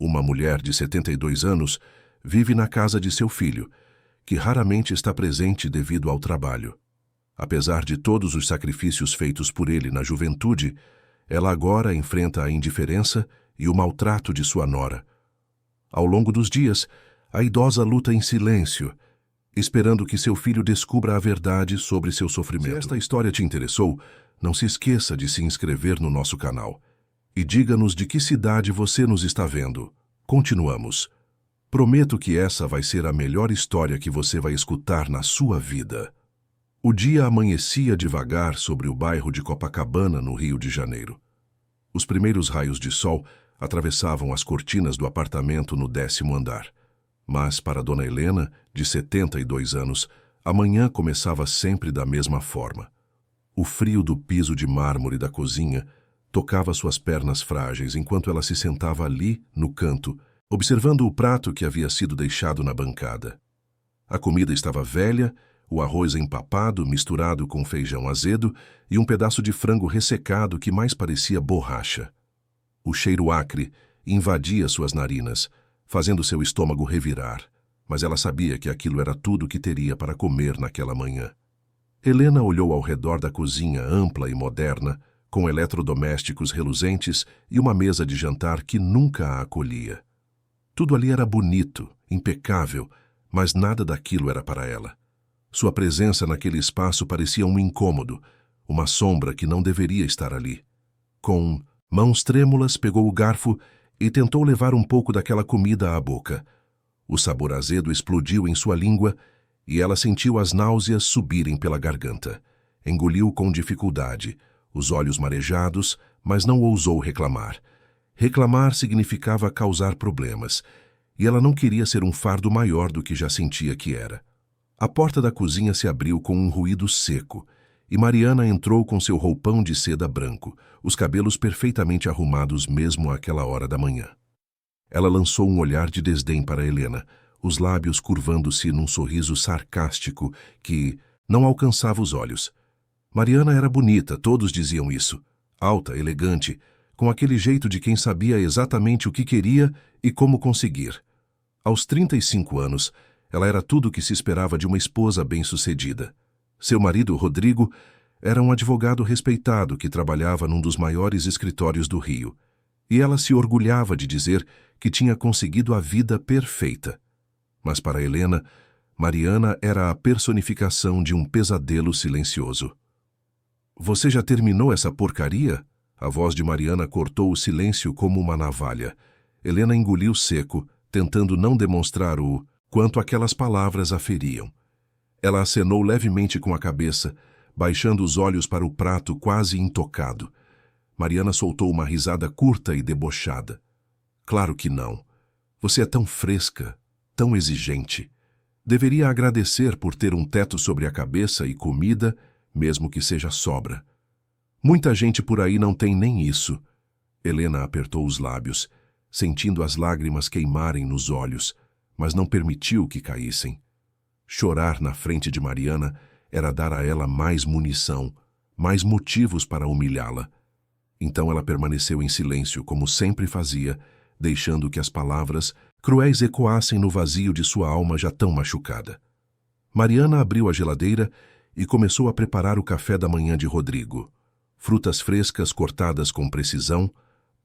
Uma mulher de 72 anos vive na casa de seu filho, que raramente está presente devido ao trabalho. Apesar de todos os sacrifícios feitos por ele na juventude, ela agora enfrenta a indiferença e o maltrato de sua nora. Ao longo dos dias, a idosa luta em silêncio, esperando que seu filho descubra a verdade sobre seu sofrimento. Se esta história te interessou, não se esqueça de se inscrever no nosso canal. E diga-nos de que cidade você nos está vendo. Continuamos. Prometo que essa vai ser a melhor história que você vai escutar na sua vida. O dia amanhecia devagar sobre o bairro de Copacabana, no Rio de Janeiro. Os primeiros raios de sol atravessavam as cortinas do apartamento no 10º andar. Mas para Dona Helena, de 72 anos, a manhã começava sempre da mesma forma. O frio do piso de mármore da cozinha tocava suas pernas frágeis enquanto ela se sentava ali, no canto, observando o prato que havia sido deixado na bancada. A comida estava velha, o arroz empapado, misturado com feijão azedo e um pedaço de frango ressecado que mais parecia borracha. O cheiro acre invadia suas narinas, fazendo seu estômago revirar, mas ela sabia que aquilo era tudo que teria para comer naquela manhã. Helena olhou ao redor da cozinha ampla e moderna, com eletrodomésticos reluzentes e uma mesa de jantar que nunca a acolhia. Tudo ali era bonito, impecável, mas nada daquilo era para ela. Sua presença naquele espaço parecia um incômodo, uma sombra que não deveria estar ali. Com mãos trêmulas, pegou o garfo e tentou levar um pouco daquela comida à boca. O sabor azedo explodiu em sua língua e ela sentiu as náuseas subirem pela garganta. Engoliu com dificuldade, os olhos marejados, mas não ousou reclamar. Reclamar significava causar problemas, e ela não queria ser um fardo maior do que já sentia que era. A porta da cozinha se abriu com um ruído seco, e Mariana entrou com seu roupão de seda branco, os cabelos perfeitamente arrumados mesmo àquela hora da manhã. Ela lançou um olhar de desdém para Helena, os lábios curvando-se num sorriso sarcástico que não alcançava os olhos. Mariana era bonita, todos diziam isso. Alta, elegante, com aquele jeito de quem sabia exatamente o que queria e como conseguir. Aos 35 anos, ela era tudo o que se esperava de uma esposa bem-sucedida. Seu marido, Rodrigo, era um advogado respeitado que trabalhava num dos maiores escritórios do Rio. E ela se orgulhava de dizer que tinha conseguido a vida perfeita. Mas para Helena, Mariana era a personificação de um pesadelo silencioso. "Você já terminou essa porcaria?" A voz de Mariana cortou o silêncio como uma navalha. Helena engoliu seco, tentando não demonstrar o quanto aquelas palavras a feriam. Ela acenou levemente com a cabeça, baixando os olhos para o prato quase intocado. Mariana soltou uma risada curta e debochada. "Claro que não. Você é tão fresca, tão exigente. Deveria agradecer por ter um teto sobre a cabeça e comida, mesmo que seja sobra. Muita gente por aí não tem nem isso." Helena apertou os lábios, sentindo as lágrimas queimarem nos olhos, mas não permitiu que caíssem. Chorar na frente de Mariana era dar a ela mais munição, mais motivos para humilhá-la. Então ela permaneceu em silêncio, como sempre fazia, deixando que as palavras cruéis ecoassem no vazio de sua alma já tão machucada. Mariana abriu a geladeira e começou a preparar o café da manhã de Rodrigo. Frutas frescas cortadas com precisão,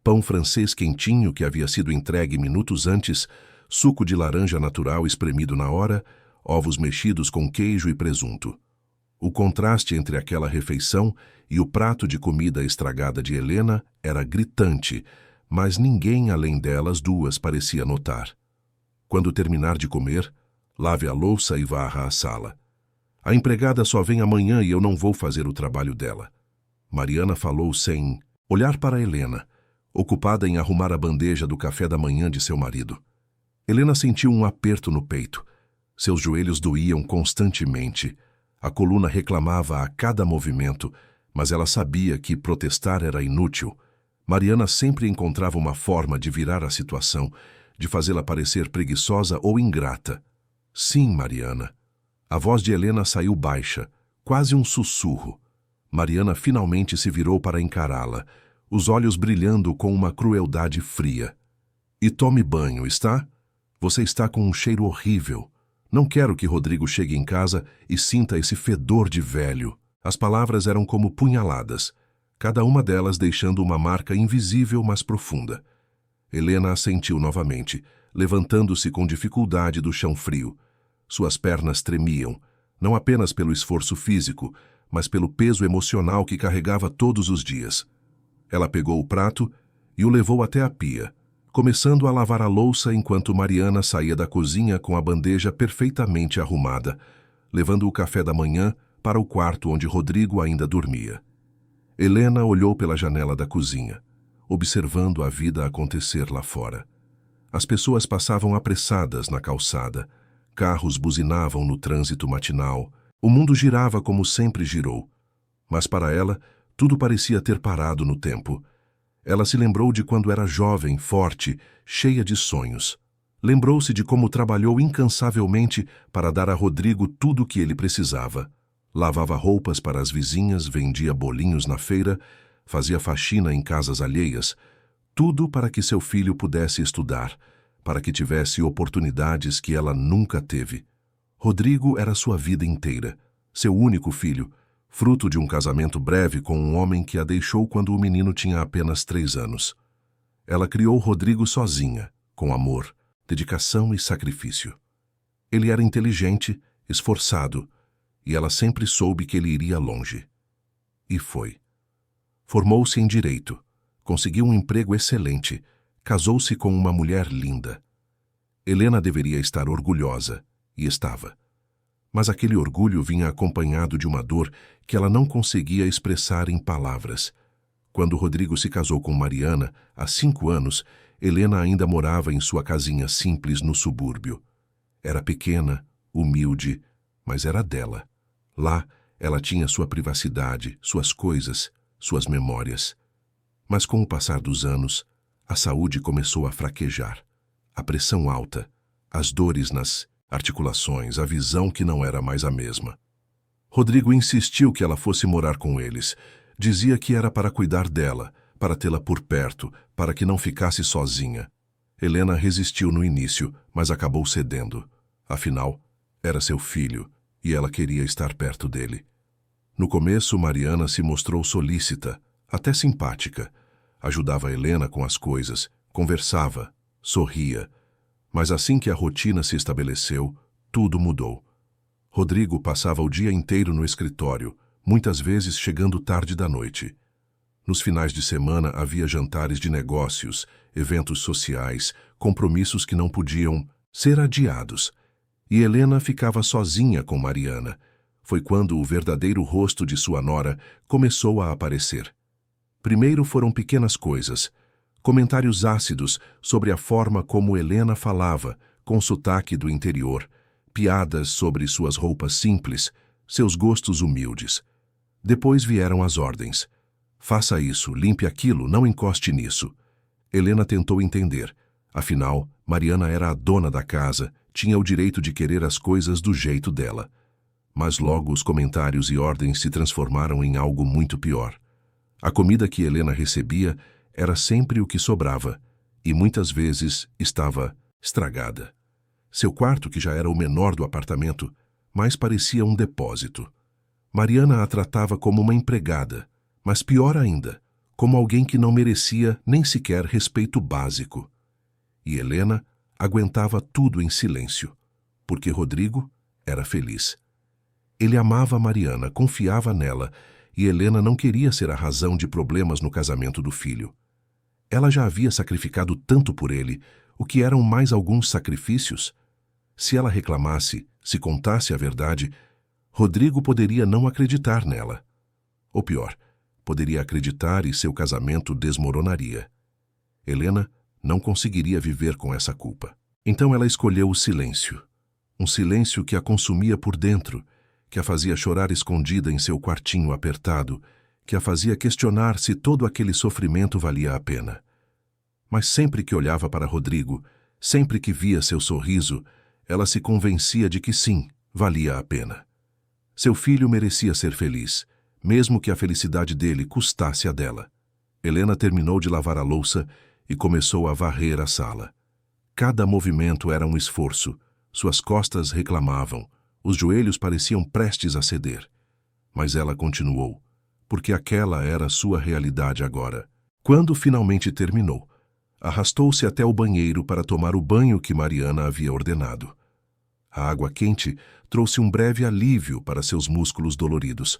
pão francês quentinho que havia sido entregue minutos antes, suco de laranja natural espremido na hora, ovos mexidos com queijo e presunto. O contraste entre aquela refeição e o prato de comida estragada de Helena era gritante, mas ninguém além delas duas parecia notar. Quando terminar de comer, lave a louça e varra a sala. A empregada só vem amanhã e eu não vou fazer o trabalho dela. Mariana falou sem olhar para Helena, ocupada em arrumar a bandeja do café da manhã de seu marido. Helena sentiu um aperto no peito. Seus joelhos doíam constantemente. A coluna reclamava a cada movimento, mas ela sabia que protestar era inútil. Mariana sempre encontrava uma forma de virar a situação, de fazê-la parecer preguiçosa ou ingrata. "Sim, Mariana." A voz de Helena saiu baixa, quase um sussurro. Mariana finalmente se virou para encará-la, os olhos brilhando com uma crueldade fria. E tome banho, está? Você está com um cheiro horrível. Não quero que Rodrigo chegue em casa e sinta esse fedor de velho. As palavras eram como punhaladas, cada uma delas deixando uma marca invisível, mas profunda. Helena assentiu novamente, levantando-se com dificuldade do chão frio. Suas pernas tremiam, não apenas pelo esforço físico, mas pelo peso emocional que carregava todos os dias. Ela pegou o prato e o levou até a pia, começando a lavar a louça enquanto Mariana saía da cozinha com a bandeja perfeitamente arrumada, levando o café da manhã para o quarto onde Rodrigo ainda dormia. Helena olhou pela janela da cozinha, observando a vida acontecer lá fora. As pessoas passavam apressadas na calçada, carros buzinavam no trânsito matinal, o mundo girava como sempre girou. Mas para ela, tudo parecia ter parado no tempo. Ela se lembrou de quando era jovem, forte, cheia de sonhos. Lembrou-se de como trabalhou incansavelmente para dar a Rodrigo tudo o que ele precisava. Lavava roupas para as vizinhas, vendia bolinhos na feira, fazia faxina em casas alheias, tudo para que seu filho pudesse estudar, para que tivesse oportunidades que ela nunca teve. Rodrigo era sua vida inteira, seu único filho, fruto de um casamento breve com um homem que a deixou quando o menino tinha apenas 3 anos. Ela criou Rodrigo sozinha, com amor, dedicação e sacrifício. Ele era inteligente, esforçado, e ela sempre soube que ele iria longe. E foi. Formou-se em direito, conseguiu um emprego excelente, casou-se com uma mulher linda. Helena deveria estar orgulhosa, e estava. Mas aquele orgulho vinha acompanhado de uma dor que ela não conseguia expressar em palavras. Quando Rodrigo se casou com Mariana, há 5 anos, Helena ainda morava em sua casinha simples no subúrbio. Era pequena, humilde, mas era dela. Lá, ela tinha sua privacidade, suas coisas, suas memórias. Mas com o passar dos anos, a saúde começou a fraquejar. A pressão alta, as dores nas articulações, a visão que não era mais a mesma. Rodrigo insistiu que ela fosse morar com eles. Dizia que era para cuidar dela, para tê-la por perto, para que não ficasse sozinha. Helena resistiu no início, mas acabou cedendo. Afinal, era seu filho, e ela queria estar perto dele. No começo, Mariana se mostrou solícita, até simpática. Ajudava Helena com as coisas, conversava, sorria. Mas assim que a rotina se estabeleceu, tudo mudou. Rodrigo passava o dia inteiro no escritório, muitas vezes chegando tarde da noite. Nos finais de semana havia jantares de negócios, eventos sociais, compromissos que não podiam ser adiados. E Helena ficava sozinha com Mariana. Foi quando o verdadeiro rosto de sua nora começou a aparecer. Primeiro foram pequenas coisas, comentários ácidos sobre a forma como Helena falava, com sotaque do interior, piadas sobre suas roupas simples, seus gostos humildes. Depois vieram as ordens. Faça isso, limpe aquilo, não encoste nisso. Helena tentou entender. Afinal, Mariana era a dona da casa, tinha o direito de querer as coisas do jeito dela. Mas logo os comentários e ordens se transformaram em algo muito pior. A comida que Helena recebia era sempre o que sobrava, e muitas vezes estava estragada. Seu quarto, que já era o menor do apartamento, mais parecia um depósito. Mariana a tratava como uma empregada, mas pior ainda, como alguém que não merecia nem sequer respeito básico. E Helena aguentava tudo em silêncio, porque Rodrigo era feliz. Ele amava Mariana, confiava nela, e Helena não queria ser a razão de problemas no casamento do filho. Ela já havia sacrificado tanto por ele, o que eram mais alguns sacrifícios? Se ela reclamasse, se contasse a verdade, Rodrigo poderia não acreditar nela. Ou pior, poderia acreditar e seu casamento desmoronaria. Helena não conseguiria viver com essa culpa. Então ela escolheu o silêncio. Um silêncio que a consumia por dentro, que a fazia chorar escondida em seu quartinho apertado, que a fazia questionar se todo aquele sofrimento valia a pena. Mas sempre que olhava para Rodrigo, sempre que via seu sorriso, ela se convencia de que sim, valia a pena. Seu filho merecia ser feliz, mesmo que a felicidade dele custasse a dela. Helena terminou de lavar a louça e começou a varrer a sala. Cada movimento era um esforço. Suas costas reclamavam, os joelhos pareciam prestes a ceder. Mas ela continuou, porque aquela era sua realidade agora. Quando finalmente terminou, arrastou-se até o banheiro para tomar o banho que Mariana havia ordenado. A água quente trouxe um breve alívio para seus músculos doloridos,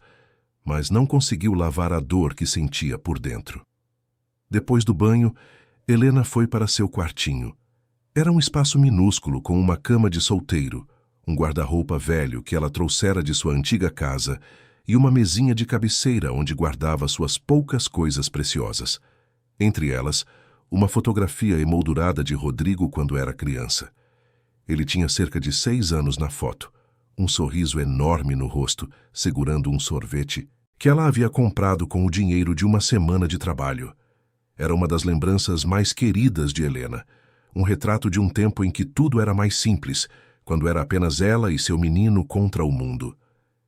mas não conseguiu lavar a dor que sentia por dentro. Depois do banho, Helena foi para seu quartinho. Era um espaço minúsculo com uma cama de solteiro, um guarda-roupa velho que ela trouxera de sua antiga casa e uma mesinha de cabeceira onde guardava suas poucas coisas preciosas. Entre elas, uma fotografia emoldurada de Rodrigo quando era criança. Ele tinha cerca de 6 anos na foto, um sorriso enorme no rosto, segurando um sorvete que ela havia comprado com o dinheiro de uma semana de trabalho. Era uma das lembranças mais queridas de Helena, um retrato de um tempo em que tudo era mais simples, quando era apenas ela e seu menino contra o mundo.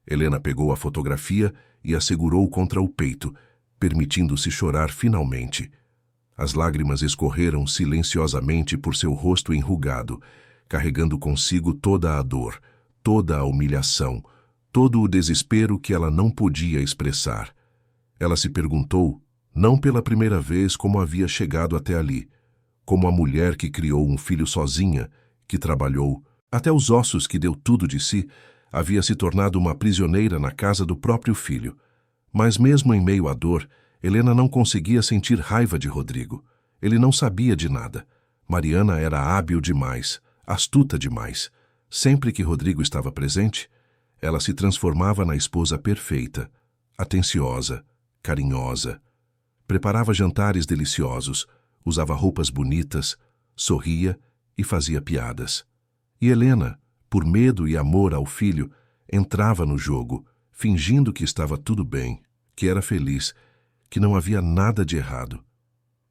Helena pegou a fotografia e a segurou contra o peito, permitindo-se chorar finalmente. As lágrimas escorreram silenciosamente por seu rosto enrugado, carregando consigo toda a dor, toda a humilhação, todo o desespero que ela não podia expressar. Ela se perguntou, não pela primeira vez, como havia chegado até ali, como a mulher que criou um filho sozinha, que trabalhou, até os ossos que deu tudo de si, havia se tornado uma prisioneira na casa do próprio filho. Mas mesmo em meio à dor, Helena não conseguia sentir raiva de Rodrigo. Ele não sabia de nada. Mariana era hábil demais, astuta demais. Sempre que Rodrigo estava presente, ela se transformava na esposa perfeita, atenciosa, carinhosa. Preparava jantares deliciosos, usava roupas bonitas, sorria e fazia piadas. E Helena, por medo e amor ao filho, entrava no jogo, fingindo que estava tudo bem, que era feliz, que não havia nada de errado.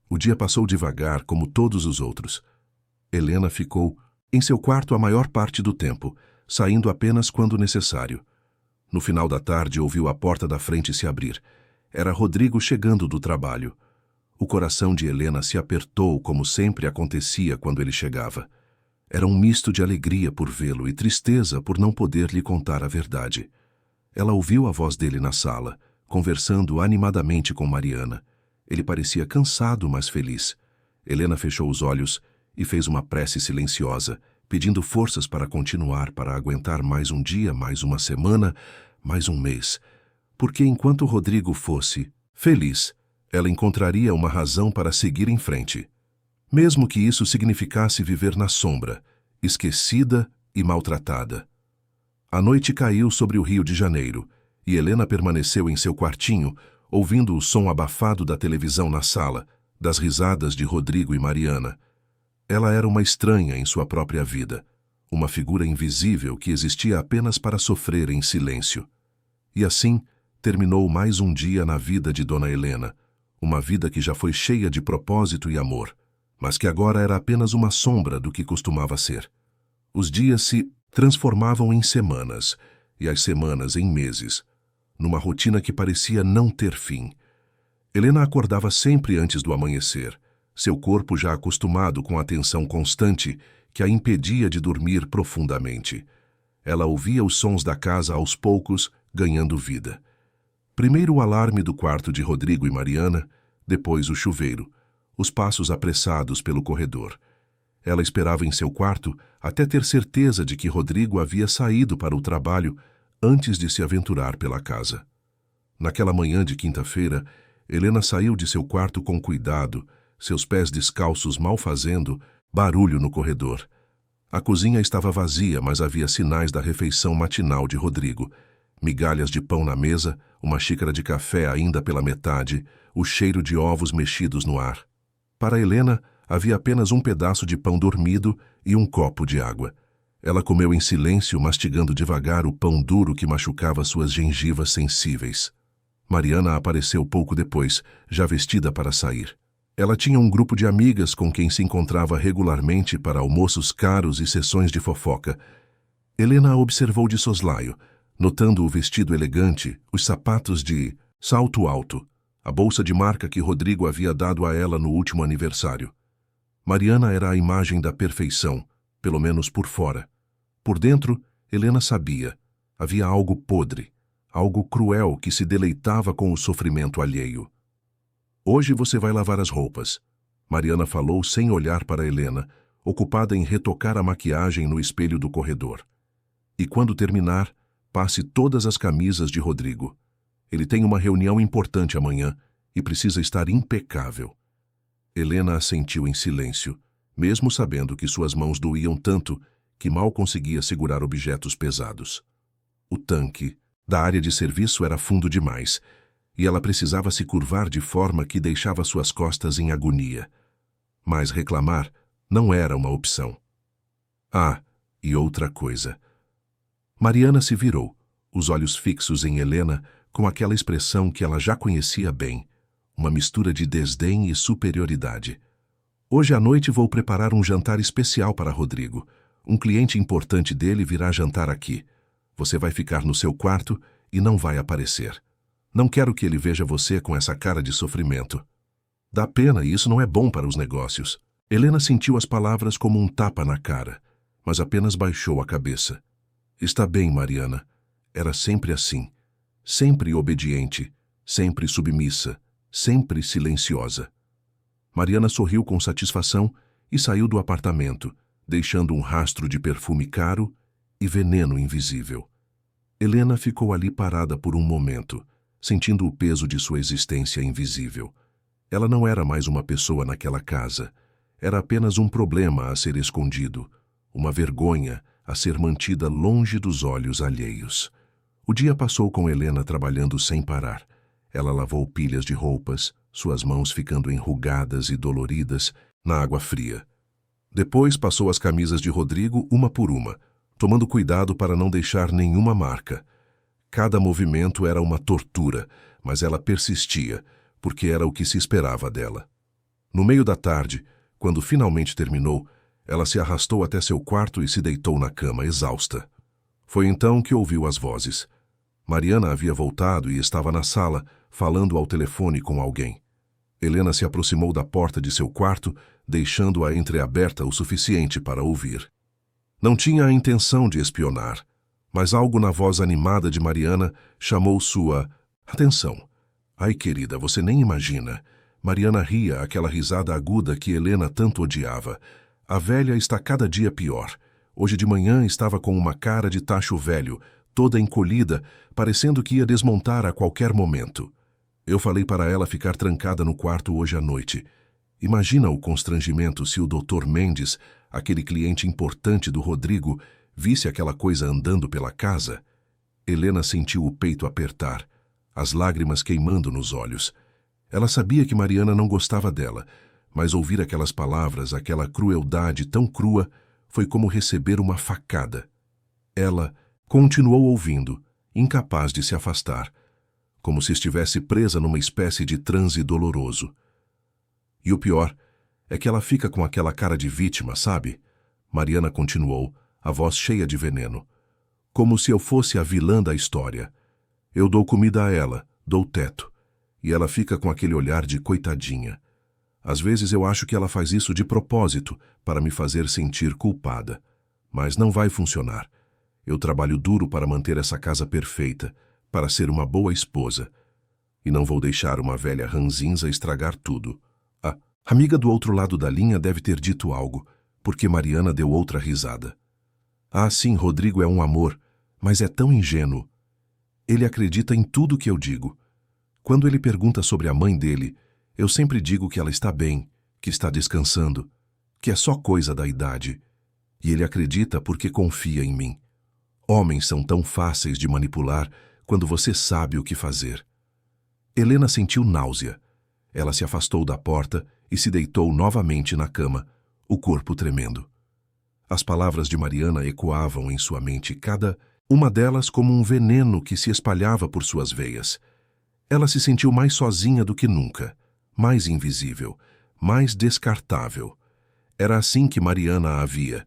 O dia passou devagar, como todos os outros. Helena ficou em seu quarto a maior parte do tempo, saindo apenas quando necessário. No final da tarde, ouviu a porta da frente se abrir. Era Rodrigo chegando do trabalho. O coração de Helena se apertou, como sempre acontecia quando ele chegava. Era um misto de alegria por vê-lo e tristeza por não poder lhe contar a verdade. Ela ouviu a voz dele na sala, conversando animadamente com Mariana. Ele parecia cansado, mas feliz. Helena fechou os olhos e fez uma prece silenciosa, pedindo forças para continuar, para aguentar mais um dia, mais uma semana, mais um mês. Porque enquanto Rodrigo fosse feliz, ela encontraria uma razão para seguir em frente. Mesmo que isso significasse viver na sombra, esquecida e maltratada. A noite caiu sobre o Rio de Janeiro, e Helena permaneceu em seu quartinho, ouvindo o som abafado da televisão na sala, das risadas de Rodrigo e Mariana. Ela era uma estranha em sua própria vida, uma figura invisível que existia apenas para sofrer em silêncio. E assim, terminou mais um dia na vida de Dona Helena, uma vida que já foi cheia de propósito e amor, mas que agora era apenas uma sombra do que costumava ser. Os dias se transformavam em semanas, e as semanas em meses, numa rotina que parecia não ter fim. Helena acordava sempre antes do amanhecer, seu corpo já acostumado com a tensão constante que a impedia de dormir profundamente. Ela ouvia os sons da casa aos poucos, ganhando vida. Primeiro o alarme do quarto de Rodrigo e Mariana, depois o chuveiro, os passos apressados pelo corredor. Ela esperava em seu quarto até ter certeza de que Rodrigo havia saído para o trabalho antes de se aventurar pela casa. Naquela manhã de quinta-feira, Helena saiu de seu quarto com cuidado, seus pés descalços mal fazendo barulho no corredor. A cozinha estava vazia, mas havia sinais da refeição matinal de Rodrigo. Migalhas de pão na mesa, uma xícara de café ainda pela metade, o cheiro de ovos mexidos no ar. Para Helena, havia apenas um pedaço de pão dormido e um copo de água. Ela comeu em silêncio, mastigando devagar o pão duro que machucava suas gengivas sensíveis. Mariana apareceu pouco depois, já vestida para sair. Ela tinha um grupo de amigas com quem se encontrava regularmente para almoços caros e sessões de fofoca. Helena a observou de soslaio, notando o vestido elegante, os sapatos de salto alto, a bolsa de marca que Rodrigo havia dado a ela no último aniversário. Mariana era a imagem da perfeição, pelo menos por fora. Por dentro, Helena sabia, havia algo podre, algo cruel que se deleitava com o sofrimento alheio. Hoje você vai lavar as roupas, Mariana falou sem olhar para Helena, ocupada em retocar a maquiagem no espelho do corredor. E quando terminar, passe todas as camisas de Rodrigo. Ele tem uma reunião importante amanhã e precisa estar impecável. Helena assentiu em silêncio, mesmo sabendo que suas mãos doíam tanto que mal conseguia segurar objetos pesados. O tanque da área de serviço era fundo demais, e ela precisava se curvar de forma que deixava suas costas em agonia. Mas reclamar não era uma opção. Ah, e outra coisa. Mariana se virou, os olhos fixos em Helena, com aquela expressão que ela já conhecia bem, uma mistura de desdém e superioridade. Hoje à noite vou preparar um jantar especial para Rodrigo. Um cliente importante dele virá jantar aqui. Você vai ficar no seu quarto e não vai aparecer. Não quero que ele veja você com essa cara de sofrimento. Dá pena e isso não é bom para os negócios. Helena sentiu as palavras como um tapa na cara, mas apenas baixou a cabeça. Está bem, Mariana. Era sempre assim. Sempre obediente, sempre submissa, sempre silenciosa. Mariana sorriu com satisfação e saiu do apartamento, deixando um rastro de perfume caro e veneno invisível. Helena ficou ali parada por um momento, sentindo o peso de sua existência invisível. Ela não era mais uma pessoa naquela casa. Era apenas um problema a ser escondido, uma vergonha a ser mantida longe dos olhos alheios. O dia passou com Helena trabalhando sem parar. Ela lavou pilhas de roupas, suas mãos ficando enrugadas e doloridas, na água fria. Depois passou as camisas de Rodrigo uma por uma, tomando cuidado para não deixar nenhuma marca. Cada movimento era uma tortura, mas ela persistia, porque era o que se esperava dela. No meio da tarde, quando finalmente terminou, ela se arrastou até seu quarto e se deitou na cama, exausta. Foi então que ouviu as vozes. Mariana havia voltado e estava na sala, falando ao telefone com alguém. Helena se aproximou da porta de seu quarto, deixando-a entreaberta o suficiente para ouvir. Não tinha a intenção de espionar, mas algo na voz animada de Mariana chamou sua atenção. Ai, querida, você nem imagina. Mariana ria, aquela risada aguda que Helena tanto odiava. A velha está cada dia pior. Hoje de manhã estava com uma cara de tacho velho, toda encolhida, parecendo que ia desmontar a qualquer momento. Eu falei para ela ficar trancada no quarto hoje à noite. Imagina o constrangimento se o Dr. Mendes, aquele cliente importante do Rodrigo, visse aquela coisa andando pela casa. Helena sentiu o peito apertar, as lágrimas queimando nos olhos. Ela sabia que Mariana não gostava dela, mas ouvir aquelas palavras, aquela crueldade tão crua, foi como receber uma facada. Ela continuou ouvindo, incapaz de se afastar, como se estivesse presa numa espécie de transe doloroso. E o pior é que ela fica com aquela cara de vítima, sabe? Mariana continuou, a voz cheia de veneno. Como se eu fosse a vilã da história. Eu dou comida a ela, dou teto, e ela fica com aquele olhar de coitadinha. Às vezes eu acho que ela faz isso de propósito, para me fazer sentir culpada. Mas não vai funcionar. Eu trabalho duro para manter essa casa perfeita, para ser uma boa esposa. E não vou deixar uma velha ranzinza estragar tudo. A amiga do outro lado da linha deve ter dito algo, porque Mariana deu outra risada. Ah, sim, Rodrigo é um amor, mas é tão ingênuo. Ele acredita em tudo que eu digo. Quando ele pergunta sobre a mãe dele, eu sempre digo que ela está bem, que está descansando, que é só coisa da idade. E ele acredita porque confia em mim. Homens são tão fáceis de manipular quando você sabe o que fazer. Helena sentiu náusea. Ela se afastou da porta e se deitou novamente na cama, o corpo tremendo. As palavras de Mariana ecoavam em sua mente, cada uma delas como um veneno que se espalhava por suas veias. Ela se sentiu mais sozinha do que nunca, mais invisível, mais descartável. Era assim que Mariana a via,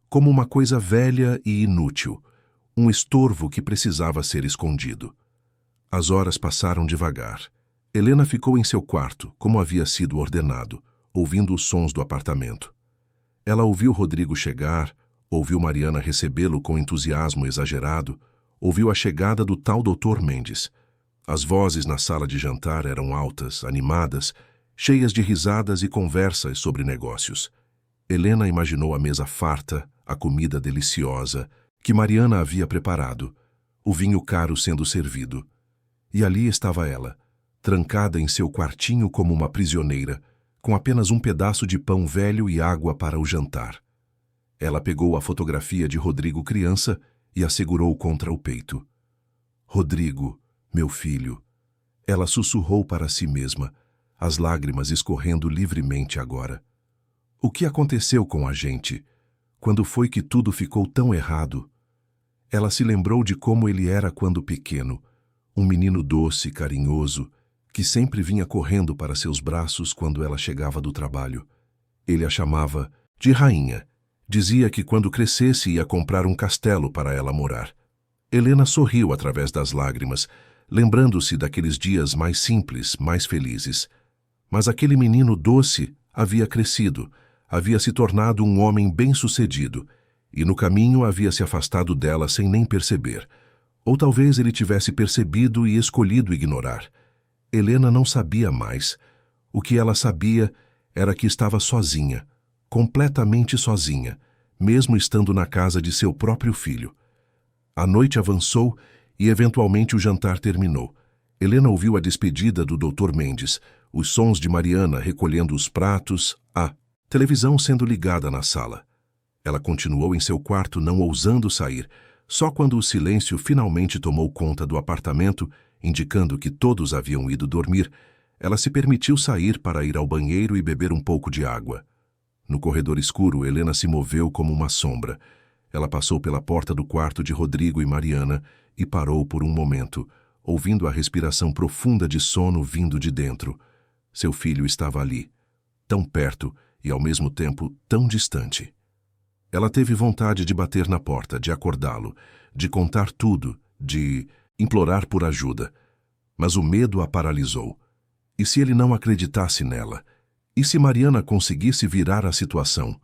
como uma coisa velha e inútil, um estorvo que precisava ser escondido. As horas passaram devagar. Helena ficou em seu quarto, como havia sido ordenado, ouvindo os sons do apartamento. Ela ouviu Rodrigo chegar, ouviu Mariana recebê-lo com entusiasmo exagerado, ouviu a chegada do tal Dr. Mendes. As vozes na sala de jantar eram altas, animadas, cheias de risadas e conversas sobre negócios. Helena imaginou a mesa farta, a comida deliciosa, que Mariana havia preparado, o vinho caro sendo servido. E ali estava ela, trancada em seu quartinho como uma prisioneira, com apenas um pedaço de pão velho e água para o jantar. Ela pegou a fotografia de Rodrigo criança e a segurou contra o peito. Rodrigo, meu filho. Ela sussurrou para si mesma, as lágrimas escorrendo livremente agora. O que aconteceu com a gente? Quando foi que tudo ficou tão errado? Ela se lembrou de como ele era quando pequeno, um menino doce, carinhoso, que sempre vinha correndo para seus braços quando ela chegava do trabalho. Ele a chamava de rainha. Dizia que quando crescesse ia comprar um castelo para ela morar. Helena sorriu através das lágrimas, lembrando-se daqueles dias mais simples, mais felizes. Mas aquele menino doce havia crescido, havia se tornado um homem bem-sucedido, e no caminho havia se afastado dela sem nem perceber. Ou talvez ele tivesse percebido e escolhido ignorar. Helena não sabia mais. O que ela sabia era que estava sozinha, completamente sozinha, mesmo estando na casa de seu próprio filho. A noite avançou e eventualmente o jantar terminou. Helena ouviu a despedida do Dr. Mendes, os sons de Mariana recolhendo os pratos, a televisão sendo ligada na sala. Ela continuou em seu quarto não ousando sair, só quando o silêncio finalmente tomou conta do apartamento, indicando que todos haviam ido dormir, ela se permitiu sair para ir ao banheiro e beber um pouco de água. No corredor escuro, Helena se moveu como uma sombra. Ela passou pela porta do quarto de Rodrigo e Mariana e parou por um momento, ouvindo a respiração profunda de sono vindo de dentro. Seu filho estava ali, tão perto e ao mesmo tempo tão distante. Ela teve vontade de bater na porta, de acordá-lo, de contar tudo, de implorar por ajuda. Mas o medo a paralisou. E se ele não acreditasse nela? E se Mariana conseguisse virar a situação?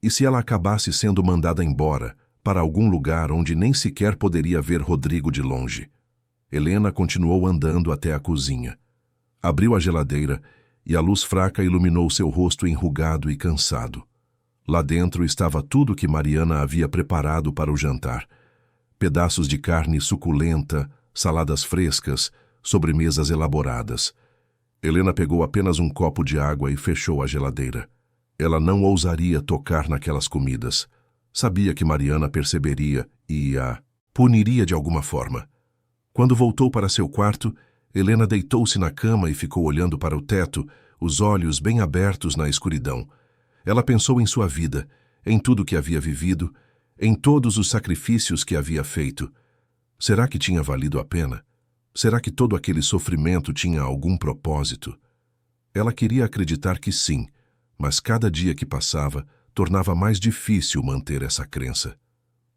E se ela acabasse sendo mandada embora, para algum lugar onde nem sequer poderia ver Rodrigo de longe? Helena continuou andando até a cozinha. Abriu a geladeira e a luz fraca iluminou seu rosto enrugado e cansado. Lá dentro estava tudo que Mariana havia preparado para o jantar. Pedaços de carne suculenta, saladas frescas, sobremesas elaboradas. Helena pegou apenas um copo de água e fechou a geladeira. Ela não ousaria tocar naquelas comidas. Sabia que Mariana perceberia e a puniria de alguma forma. Quando voltou para seu quarto, Helena deitou-se na cama e ficou olhando para o teto, os olhos bem abertos na escuridão. Ela pensou em sua vida, em tudo que havia vivido, em todos os sacrifícios que havia feito. Será que tinha valido a pena? Será que todo aquele sofrimento tinha algum propósito? Ela queria acreditar que sim, mas cada dia que passava tornava mais difícil manter essa crença.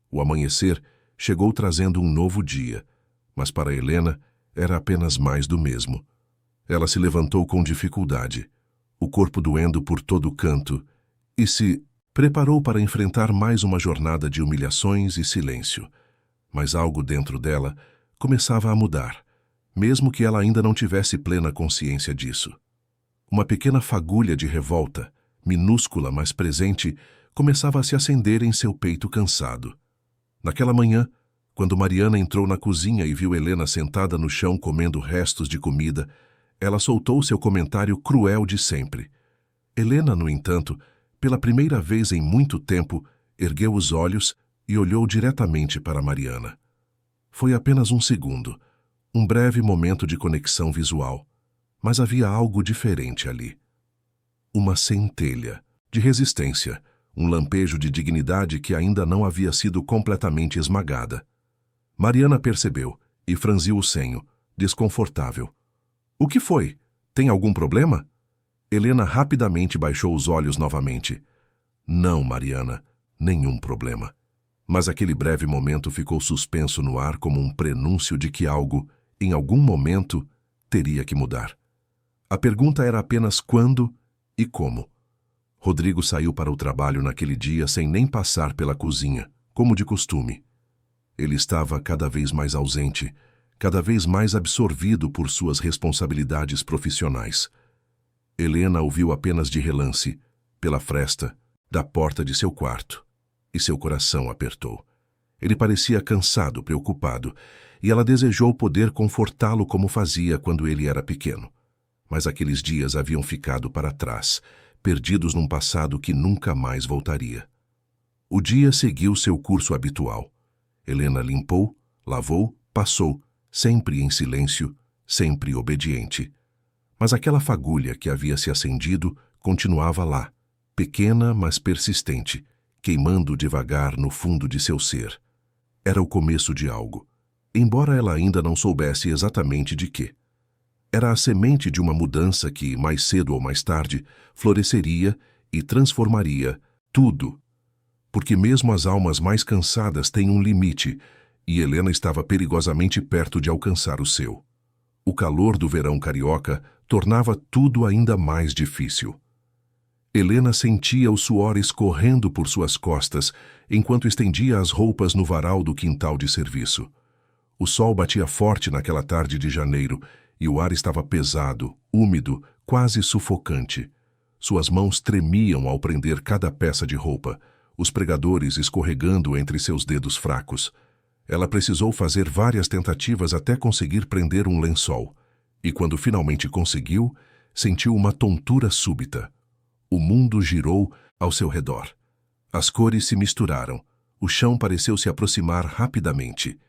O amanhecer chegou trazendo um novo dia, mas para Helena era apenas mais do mesmo. Ela se levantou com dificuldade, o corpo doendo por todo canto, e se preparou para enfrentar mais uma jornada de humilhações e silêncio. Mas algo dentro dela começava a mudar, mesmo que ela ainda não tivesse plena consciência disso. Uma pequena fagulha de revolta, minúscula mas presente, começava a se acender em seu peito cansado. Naquela manhã, quando Mariana entrou na cozinha e viu Helena sentada no chão comendo restos de comida, ela soltou seu comentário cruel de sempre. Helena, no entanto, pela primeira vez em muito tempo, ergueu os olhos e olhou diretamente para Mariana. Foi apenas um segundo, um breve momento de conexão visual, mas havia algo diferente ali. Uma centelha de resistência, um lampejo de dignidade que ainda não havia sido completamente esmagada. Mariana percebeu e franziu o senho, desconfortável. — O que foi? Tem algum problema? Helena rapidamente baixou os olhos novamente. — Não, Mariana, nenhum problema. Mas aquele breve momento ficou suspenso no ar como um prenúncio de que algo, em algum momento, teria que mudar. A pergunta era apenas quando e como. Rodrigo saiu para o trabalho naquele dia sem nem passar pela cozinha, como de costume. Ele estava cada vez mais ausente, cada vez mais absorvido por suas responsabilidades profissionais. Helena o viu apenas de relance, pela fresta da porta de seu quarto, e seu coração apertou. Ele parecia cansado, preocupado, e ela desejou poder confortá-lo como fazia quando ele era pequeno. Mas aqueles dias haviam ficado para trás, perdidos num passado que nunca mais voltaria. O dia seguiu seu curso habitual. Helena limpou, lavou, passou, sempre em silêncio, sempre obediente. Mas aquela fagulha que havia se acendido continuava lá, pequena, mas persistente, queimando devagar no fundo de seu ser. Era o começo de algo, embora ela ainda não soubesse exatamente de quê. Era a semente de uma mudança que, mais cedo ou mais tarde, floresceria e transformaria tudo. Porque mesmo as almas mais cansadas têm um limite, e Helena estava perigosamente perto de alcançar o seu. O calor do verão carioca tornava tudo ainda mais difícil. Helena sentia o suor escorrendo por suas costas enquanto estendia as roupas no varal do quintal de serviço. O sol batia forte naquela tarde de janeiro e o ar estava pesado, úmido, quase sufocante. Suas mãos tremiam ao prender cada peça de roupa, os pregadores escorregando entre seus dedos fracos. Ela precisou fazer várias tentativas até conseguir prender um lençol, e quando finalmente conseguiu, sentiu uma tontura súbita. O mundo girou ao seu redor. As cores se misturaram. O chão pareceu se aproximar rapidamente.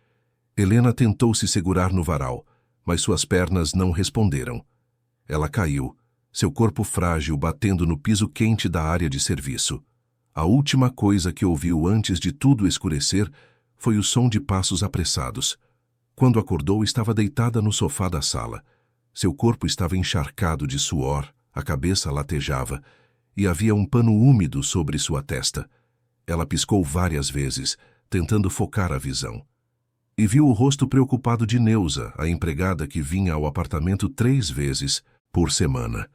Helena tentou se segurar no varal, mas suas pernas não responderam. Ela caiu, seu corpo frágil batendo no piso quente da área de serviço. A última coisa que ouviu antes de tudo escurecer foi o som de passos apressados. Quando acordou, estava deitada no sofá da sala. Seu corpo estava encharcado de suor, a cabeça latejava, e havia um pano úmido sobre sua testa. Ela piscou várias vezes, tentando focar a visão. E viu o rosto preocupado de Neuza, a empregada que vinha ao apartamento 3 vezes por semana.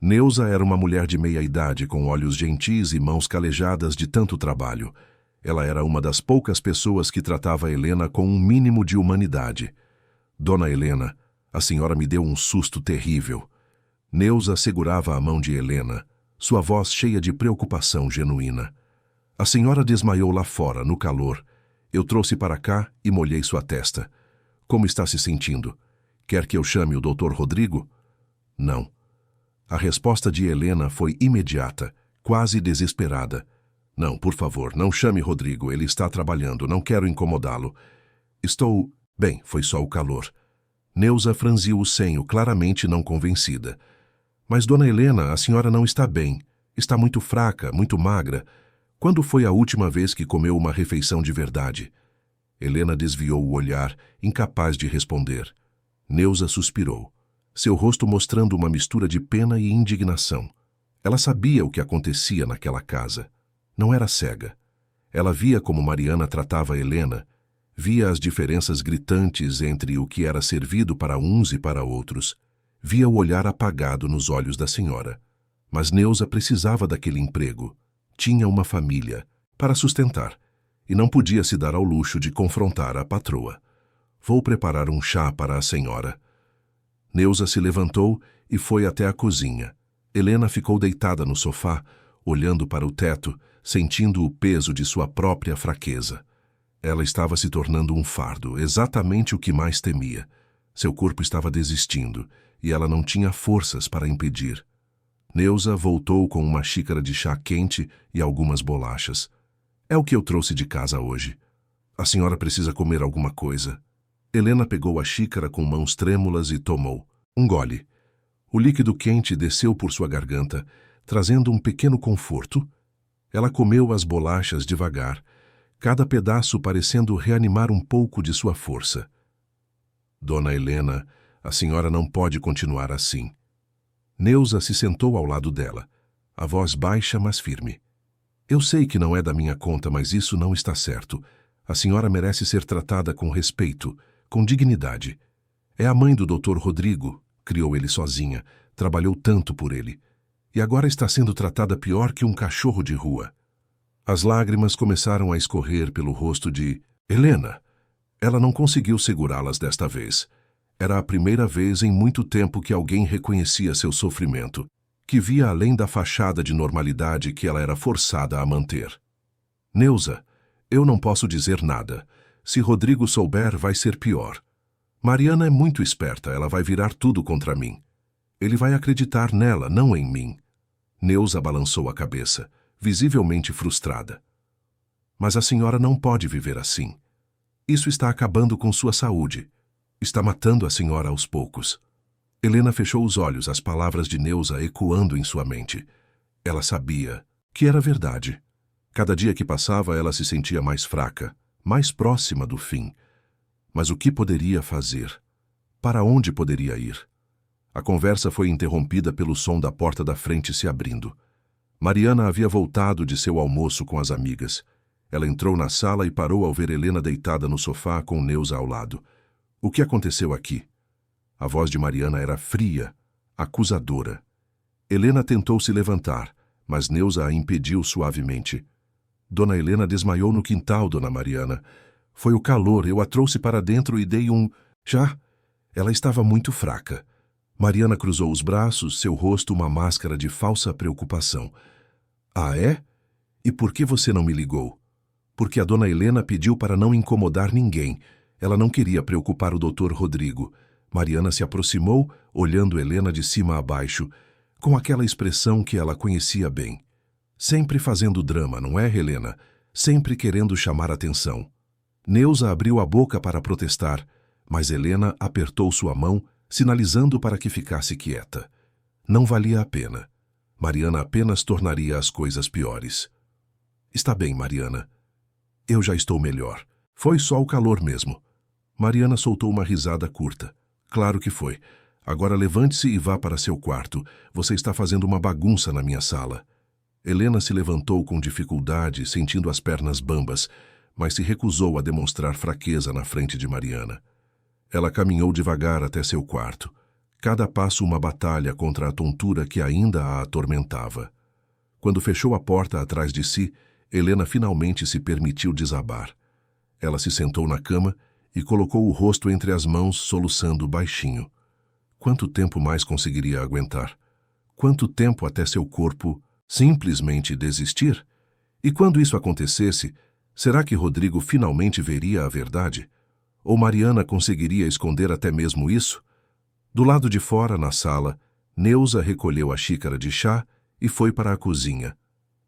Neuza era uma mulher de meia-idade, com olhos gentis e mãos calejadas de tanto trabalho. Ela era uma das poucas pessoas que tratava Helena com um mínimo de humanidade. Dona Helena, a senhora me deu um susto terrível. Neuza segurava a mão de Helena, sua voz cheia de preocupação genuína. A senhora desmaiou lá fora, no calor. Eu trouxe para cá e molhei sua testa. Como está se sentindo? Quer que eu chame o Dr. Rodrigo? Não. A resposta de Helena foi imediata, quase desesperada. Não, por favor, não chame Rodrigo, ele está trabalhando, não quero incomodá-lo. Estou... Bem, foi só o calor. Neuza franziu o senho, claramente não convencida. Mas, dona Helena, a senhora não está bem. Está muito fraca, muito magra. Quando foi a última vez que comeu uma refeição de verdade? Helena desviou o olhar, incapaz de responder. Neuza suspirou, seu rosto mostrando uma mistura de pena e indignação. Ela sabia o que acontecia naquela casa. Não era cega. Ela via como Mariana tratava Helena, via as diferenças gritantes entre o que era servido para uns e para outros. Via o olhar apagado nos olhos da senhora. Mas Neuza precisava daquele emprego. Tinha uma família para sustentar e não podia se dar ao luxo de confrontar a patroa. Vou preparar um chá para a senhora. Neuza se levantou e foi até a cozinha. Helena ficou deitada no sofá, olhando para o teto, sentindo o peso de sua própria fraqueza. Ela estava se tornando um fardo, exatamente o que mais temia. Seu corpo estava desistindo e ela não tinha forças para impedir. Neuza voltou com uma xícara de chá quente e algumas bolachas. É o que eu trouxe de casa hoje. A senhora precisa comer alguma coisa. Helena pegou a xícara com mãos trêmulas e tomou um gole. O líquido quente desceu por sua garganta, trazendo um pequeno conforto. Ela comeu as bolachas devagar, cada pedaço parecendo reanimar um pouco de sua força. Dona Helena, a senhora não pode continuar assim. Neuza se sentou ao lado dela, a voz baixa, mas firme. Eu sei que não é da minha conta, mas isso não está certo. A senhora merece ser tratada com respeito, com dignidade. É a mãe do Dr. Rodrigo, criou ele sozinha, Trabalhou tanto por ele. E agora está sendo tratada pior que um cachorro de rua. As lágrimas começaram a escorrer pelo rosto de Helena. Ela não conseguiu segurá-las desta vez. Era a primeira vez em muito tempo que alguém reconhecia seu sofrimento, que via além da fachada de normalidade que ela era forçada a manter. Neuza, eu não posso dizer nada. Se Rodrigo souber, vai ser pior. Mariana é muito esperta, ela vai virar tudo contra mim. Ele vai acreditar nela, não em mim. Neuza balançou a cabeça, visivelmente frustrada. Mas a senhora não pode viver assim. Isso está acabando com sua saúde. Está matando a senhora aos poucos. Helena fechou os olhos, as palavras de Neuza ecoando em sua mente. Ela sabia que era verdade. Cada dia que passava, ela se sentia mais fraca, mais próxima do fim. Mas o que poderia fazer? Para onde poderia ir? A conversa foi interrompida pelo som da porta da frente se abrindo. Mariana havia voltado de seu almoço com as amigas. Ela entrou na sala e parou ao ver Helena deitada no sofá com Neuza ao lado. O que aconteceu aqui? A voz de Mariana era fria, acusadora. Helena tentou se levantar, mas Neuza a impediu suavemente. Dona Helena desmaiou no quintal, Dona Mariana. Foi o calor, eu a trouxe para dentro e dei um... Já? Ela estava muito fraca. Mariana cruzou os braços, seu rosto uma máscara de falsa preocupação. Ah, é? E por que você não me ligou? Porque a Dona Helena pediu para não incomodar ninguém. Ela não queria preocupar o Dr. Rodrigo. Mariana se aproximou, olhando Helena de cima a baixo, com aquela expressão que ela conhecia bem. Sempre fazendo drama, não é, Helena? Sempre querendo chamar atenção. Neuza abriu a boca para protestar, mas Helena apertou sua mão, sinalizando para que ficasse quieta. Não valia a pena. Mariana apenas tornaria as coisas piores. Está bem, Mariana. Eu já estou melhor. Foi só o calor mesmo. Mariana soltou uma risada curta. Claro que foi. Agora levante-se e vá para seu quarto. Você está fazendo uma bagunça na minha sala. Helena se levantou com dificuldade, sentindo as pernas bambas, mas se recusou a demonstrar fraqueza na frente de Mariana. Ela caminhou devagar até seu quarto. Cada passo uma batalha contra a tontura que ainda a atormentava. Quando fechou a porta atrás de si, Helena finalmente se permitiu desabar. Ela se sentou na cama e colocou o rosto entre as mãos, soluçando baixinho. Quanto tempo mais conseguiria aguentar? Quanto tempo até seu corpo simplesmente desistir? E quando isso acontecesse, será que Rodrigo finalmente veria a verdade? Ou Mariana conseguiria esconder até mesmo isso? Do lado de fora, na sala, Neuza recolheu a xícara de chá e foi para a cozinha.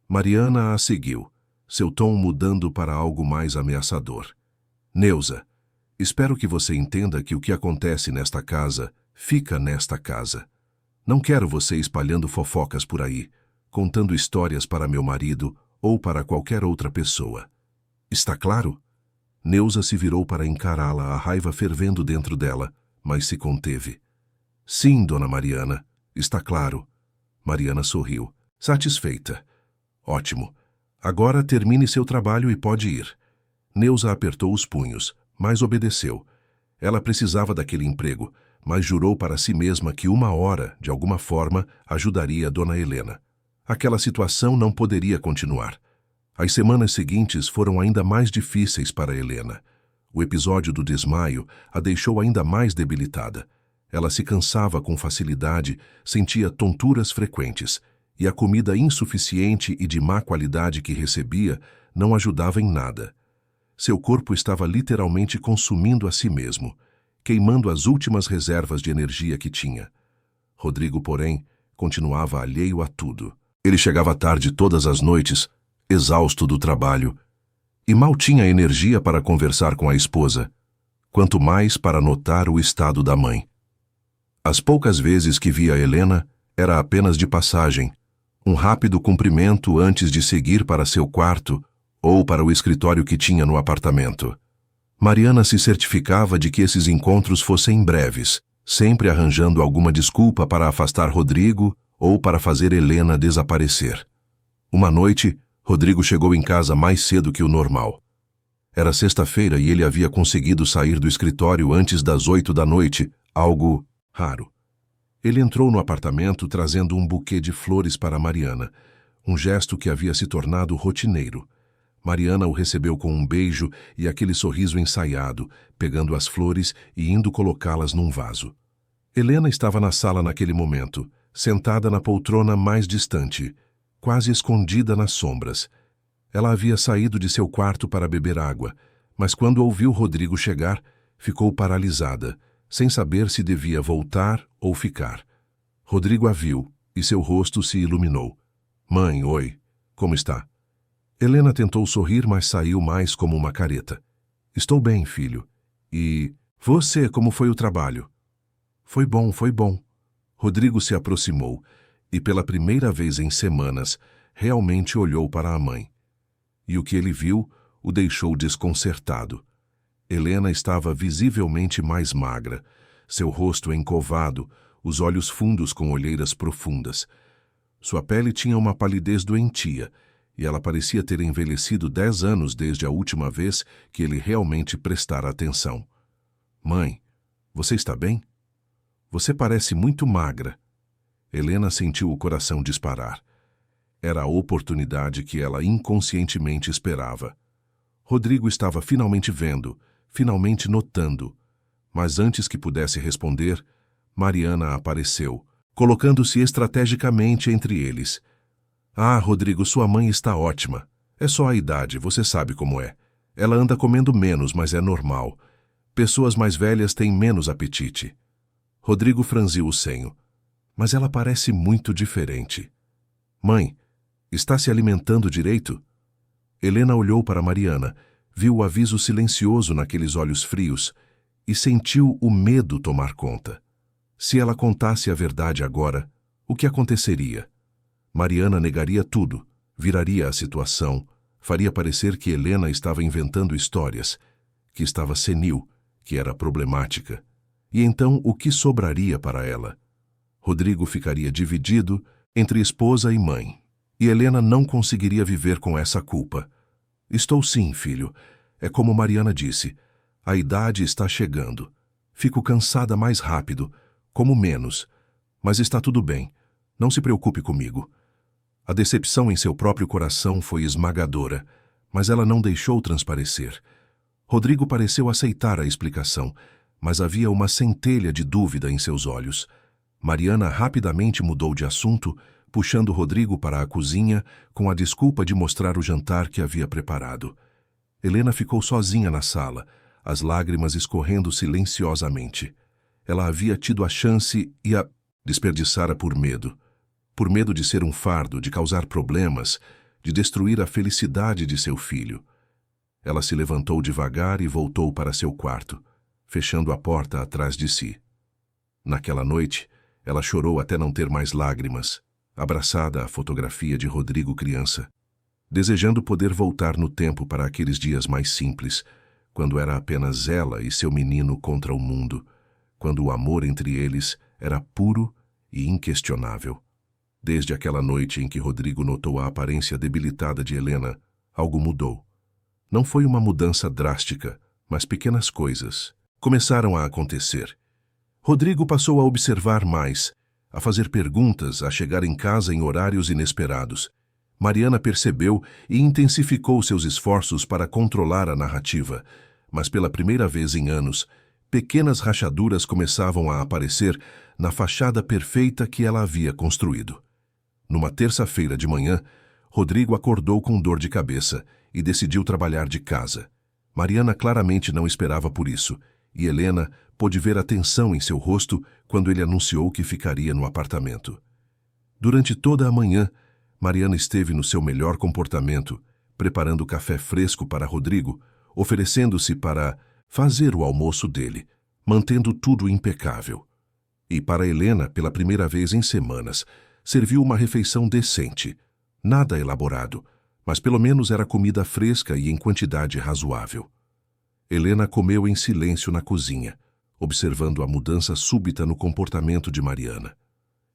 Mariana a seguiu, seu tom mudando para algo mais ameaçador. Neuza, espero que você entenda que o que acontece nesta casa, fica nesta casa. Não quero você espalhando fofocas por aí, contando histórias para meu marido ou para qualquer outra pessoa. Está claro? Neuza se virou para encará-la, a raiva fervendo dentro dela, mas se conteve. Sim, Dona Mariana, está claro. Mariana sorriu, satisfeita. Ótimo. Agora termine seu trabalho e pode ir. Neuza apertou os punhos, mas obedeceu. Ela precisava daquele emprego, mas jurou para si mesma que uma hora, de alguma forma, ajudaria Dona Helena. Aquela situação não poderia continuar. As semanas seguintes foram ainda mais difíceis para Helena. O episódio do desmaio a deixou ainda mais debilitada. Ela se cansava com facilidade, sentia tonturas frequentes, e a comida insuficiente e de má qualidade que recebia não ajudava em nada. Seu corpo estava literalmente consumindo a si mesmo, queimando as últimas reservas de energia que tinha. Rodrigo, porém, continuava alheio a tudo. Ele chegava tarde todas as noites, exausto do trabalho, e mal tinha energia para conversar com a esposa, quanto mais para notar o estado da mãe. As poucas vezes que via Helena, era apenas de passagem, um rápido cumprimento antes de seguir para seu quarto ou para o escritório que tinha no apartamento. Mariana se certificava de que esses encontros fossem breves, sempre arranjando alguma desculpa para afastar Rodrigo ou para fazer Helena desaparecer. Uma noite, Rodrigo chegou em casa mais cedo que o normal. Era sexta-feira e ele havia conseguido sair do escritório antes das 8 da noite, algo raro. Ele entrou no apartamento trazendo um buquê de flores para Mariana, um gesto que havia se tornado rotineiro. Mariana o recebeu com um beijo e aquele sorriso ensaiado, pegando as flores e indo colocá-las num vaso. Helena estava na sala naquele momento, sentada na poltrona mais distante, quase escondida nas sombras. Ela havia saído de seu quarto para beber água, mas quando ouviu Rodrigo chegar, ficou paralisada, sem saber se devia voltar ou ficar. Rodrigo a viu e seu rosto se iluminou. Mãe, oi, como está? Helena tentou sorrir, mas saiu mais como uma careta. Estou bem, filho. E você, como foi o trabalho? Foi bom, foi bom. Rodrigo se aproximou e, pela primeira vez em semanas, realmente olhou para a mãe. E o que ele viu o deixou desconcertado. Helena estava visivelmente mais magra, seu rosto encovado, os olhos fundos com olheiras profundas. Sua pele tinha uma palidez doentia, e ela parecia ter envelhecido 10 anos desde a última vez que ele realmente prestara atenção. Mãe, você está bem? Você parece muito magra. Helena sentiu o coração disparar. Era a oportunidade que ela inconscientemente esperava. Rodrigo estava finalmente vendo, finalmente notando. Mas antes que pudesse responder, Mariana apareceu, colocando-se estrategicamente entre eles. Ah, Rodrigo, sua mãe está ótima. É só a idade, você sabe como é. Ela anda comendo menos, mas é normal. Pessoas mais velhas têm menos apetite. Rodrigo franziu o senho. Mas ela parece muito diferente. Mãe, está se alimentando direito? Helena olhou para Mariana, viu o aviso silencioso naqueles olhos frios e sentiu o medo tomar conta. Se ela contasse a verdade agora, o que aconteceria? Mariana negaria tudo, viraria a situação, faria parecer que Helena estava inventando histórias, que estava senil, que era problemática. E então o que sobraria para ela? Rodrigo ficaria dividido entre esposa e mãe, e Helena não conseguiria viver com essa culpa. Estou sim, filho. É como Mariana disse, a idade está chegando. Fico cansada mais rápido, como menos, mas está tudo bem. Não se preocupe comigo. A decepção em seu próprio coração foi esmagadora, mas ela não deixou transparecer. Rodrigo pareceu aceitar a explicação, mas havia uma centelha de dúvida em seus olhos. Mariana rapidamente mudou de assunto, puxando Rodrigo para a cozinha com a desculpa de mostrar o jantar que havia preparado. Helena ficou sozinha na sala, as lágrimas escorrendo silenciosamente. Ela havia tido a chance e a desperdiçara por medo. Por medo de ser um fardo, de causar problemas, de destruir a felicidade de seu filho. Ela se levantou devagar e voltou para seu quarto, fechando a porta atrás de si. Naquela noite, ela chorou até não ter mais lágrimas, abraçada à fotografia de Rodrigo criança, desejando poder voltar no tempo para aqueles dias mais simples, quando era apenas ela e seu menino contra o mundo, quando o amor entre eles era puro e inquestionável. Desde aquela noite em que Rodrigo notou a aparência debilitada de Helena, algo mudou. Não foi uma mudança drástica, mas pequenas coisas começaram a acontecer. Rodrigo passou a observar mais, a fazer perguntas, a chegar em casa em horários inesperados. Mariana percebeu e intensificou seus esforços para controlar a narrativa, mas pela primeira vez em anos, pequenas rachaduras começavam a aparecer na fachada perfeita que ela havia construído. Numa terça-feira de manhã, Rodrigo acordou com dor de cabeça e decidiu trabalhar de casa. Mariana claramente não esperava por isso, e Helena pôde ver a tensão em seu rosto quando ele anunciou que ficaria no apartamento. Durante toda a manhã, Mariana esteve no seu melhor comportamento, preparando café fresco para Rodrigo, oferecendo-se para fazer o almoço dele, mantendo tudo impecável. E para Helena, pela primeira vez em semanas, serviu uma refeição decente, nada elaborado, mas pelo menos era comida fresca e em quantidade razoável. Helena comeu em silêncio na cozinha, observando a mudança súbita no comportamento de Mariana.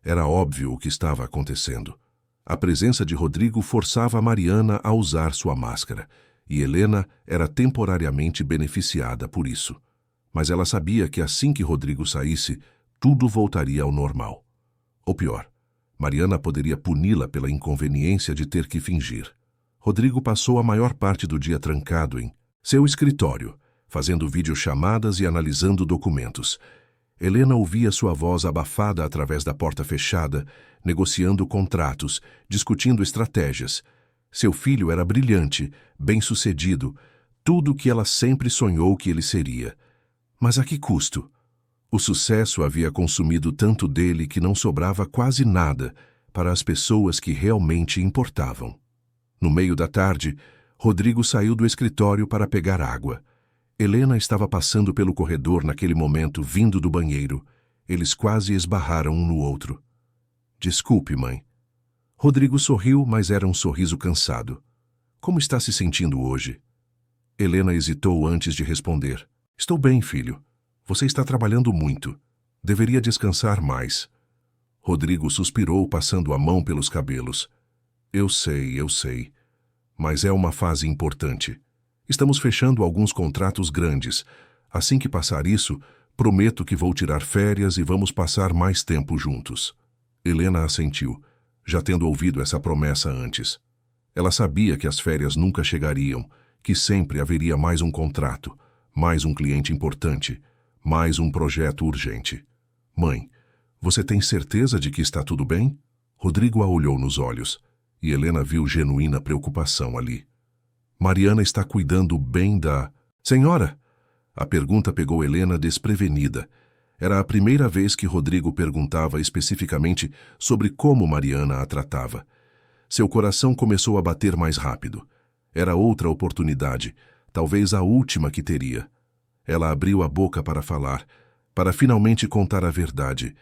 Era óbvio o que estava acontecendo. A presença de Rodrigo forçava Mariana a usar sua máscara, e Helena era temporariamente beneficiada por isso. Mas ela sabia que assim que Rodrigo saísse, tudo voltaria ao normal. Ou pior, Mariana poderia puni-la pela inconveniência de ter que fingir. Rodrigo passou a maior parte do dia trancado em seu escritório, fazendo videochamadas e analisando documentos. Helena ouvia sua voz abafada através da porta fechada, negociando contratos, discutindo estratégias. Seu filho era brilhante, bem-sucedido, tudo o que ela sempre sonhou que ele seria. Mas a que custo? O sucesso havia consumido tanto dele que não sobrava quase nada para as pessoas que realmente importavam. No meio da tarde, Rodrigo saiu do escritório para pegar água. Helena estava passando pelo corredor naquele momento, vindo do banheiro. Eles quase esbarraram um no outro. Desculpe, mãe. Rodrigo sorriu, mas era um sorriso cansado. Como está se sentindo hoje? Helena hesitou antes de responder. Estou bem, filho. Você está trabalhando muito. Deveria descansar mais. Rodrigo suspirou, passando a mão pelos cabelos. Eu sei. Mas é uma fase importante. Estamos fechando alguns contratos grandes. Assim que passar isso, prometo que vou tirar férias e vamos passar mais tempo juntos. Helena assentiu, já tendo ouvido essa promessa antes. Ela sabia que as férias nunca chegariam, que sempre haveria mais um contrato, mais um cliente importante, mais um projeto urgente. Mãe, você tem certeza de que está tudo bem? Rodrigo a olhou nos olhos, e Helena viu genuína preocupação ali. Mariana está cuidando bem da... Senhora? A pergunta pegou Helena desprevenida. Era a primeira vez que Rodrigo perguntava especificamente sobre como Mariana a tratava. Seu coração começou a bater mais rápido. Era outra oportunidade, talvez a última que teria. Ela abriu a boca para falar, para finalmente contar a verdade.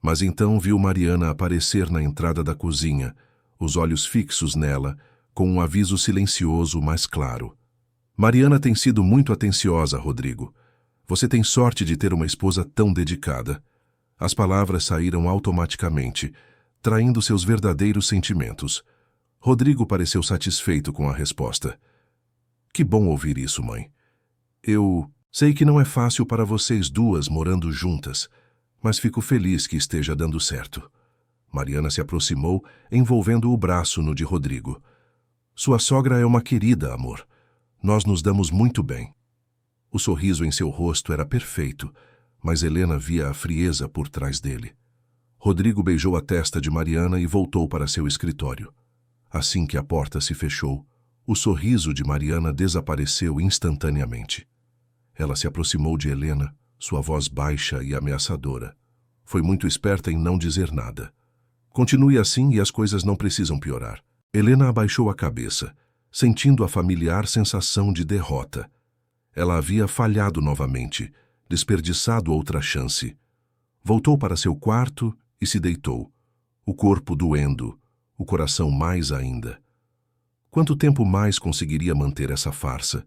Mas então viu Mariana aparecer na entrada da cozinha, os olhos fixos nela, com um aviso silencioso, mas claro. Mariana tem sido muito atenciosa, Rodrigo. Você tem sorte de ter uma esposa tão dedicada. As palavras saíram automaticamente, traindo seus verdadeiros sentimentos. Rodrigo pareceu satisfeito com a resposta. Que bom ouvir isso, mãe. Eu sei que não é fácil para vocês duas morando juntas, mas fico feliz que esteja dando certo. Mariana se aproximou, envolvendo o braço no de Rodrigo. Sua sogra é uma querida, amor. Nós nos damos muito bem. O sorriso em seu rosto era perfeito, mas Helena via a frieza por trás dele. Rodrigo beijou a testa de Mariana e voltou para seu escritório. Assim que a porta se fechou, o sorriso de Mariana desapareceu instantaneamente. Ela se aproximou de Helena, sua voz baixa e ameaçadora. Foi muito esperta em não dizer nada. Continue assim e as coisas não precisam piorar. Helena abaixou a cabeça, sentindo a familiar sensação de derrota. Ela havia falhado novamente, desperdiçado outra chance. Voltou para seu quarto e se deitou, o corpo doendo, o coração mais ainda. Quanto tempo mais conseguiria manter essa farsa?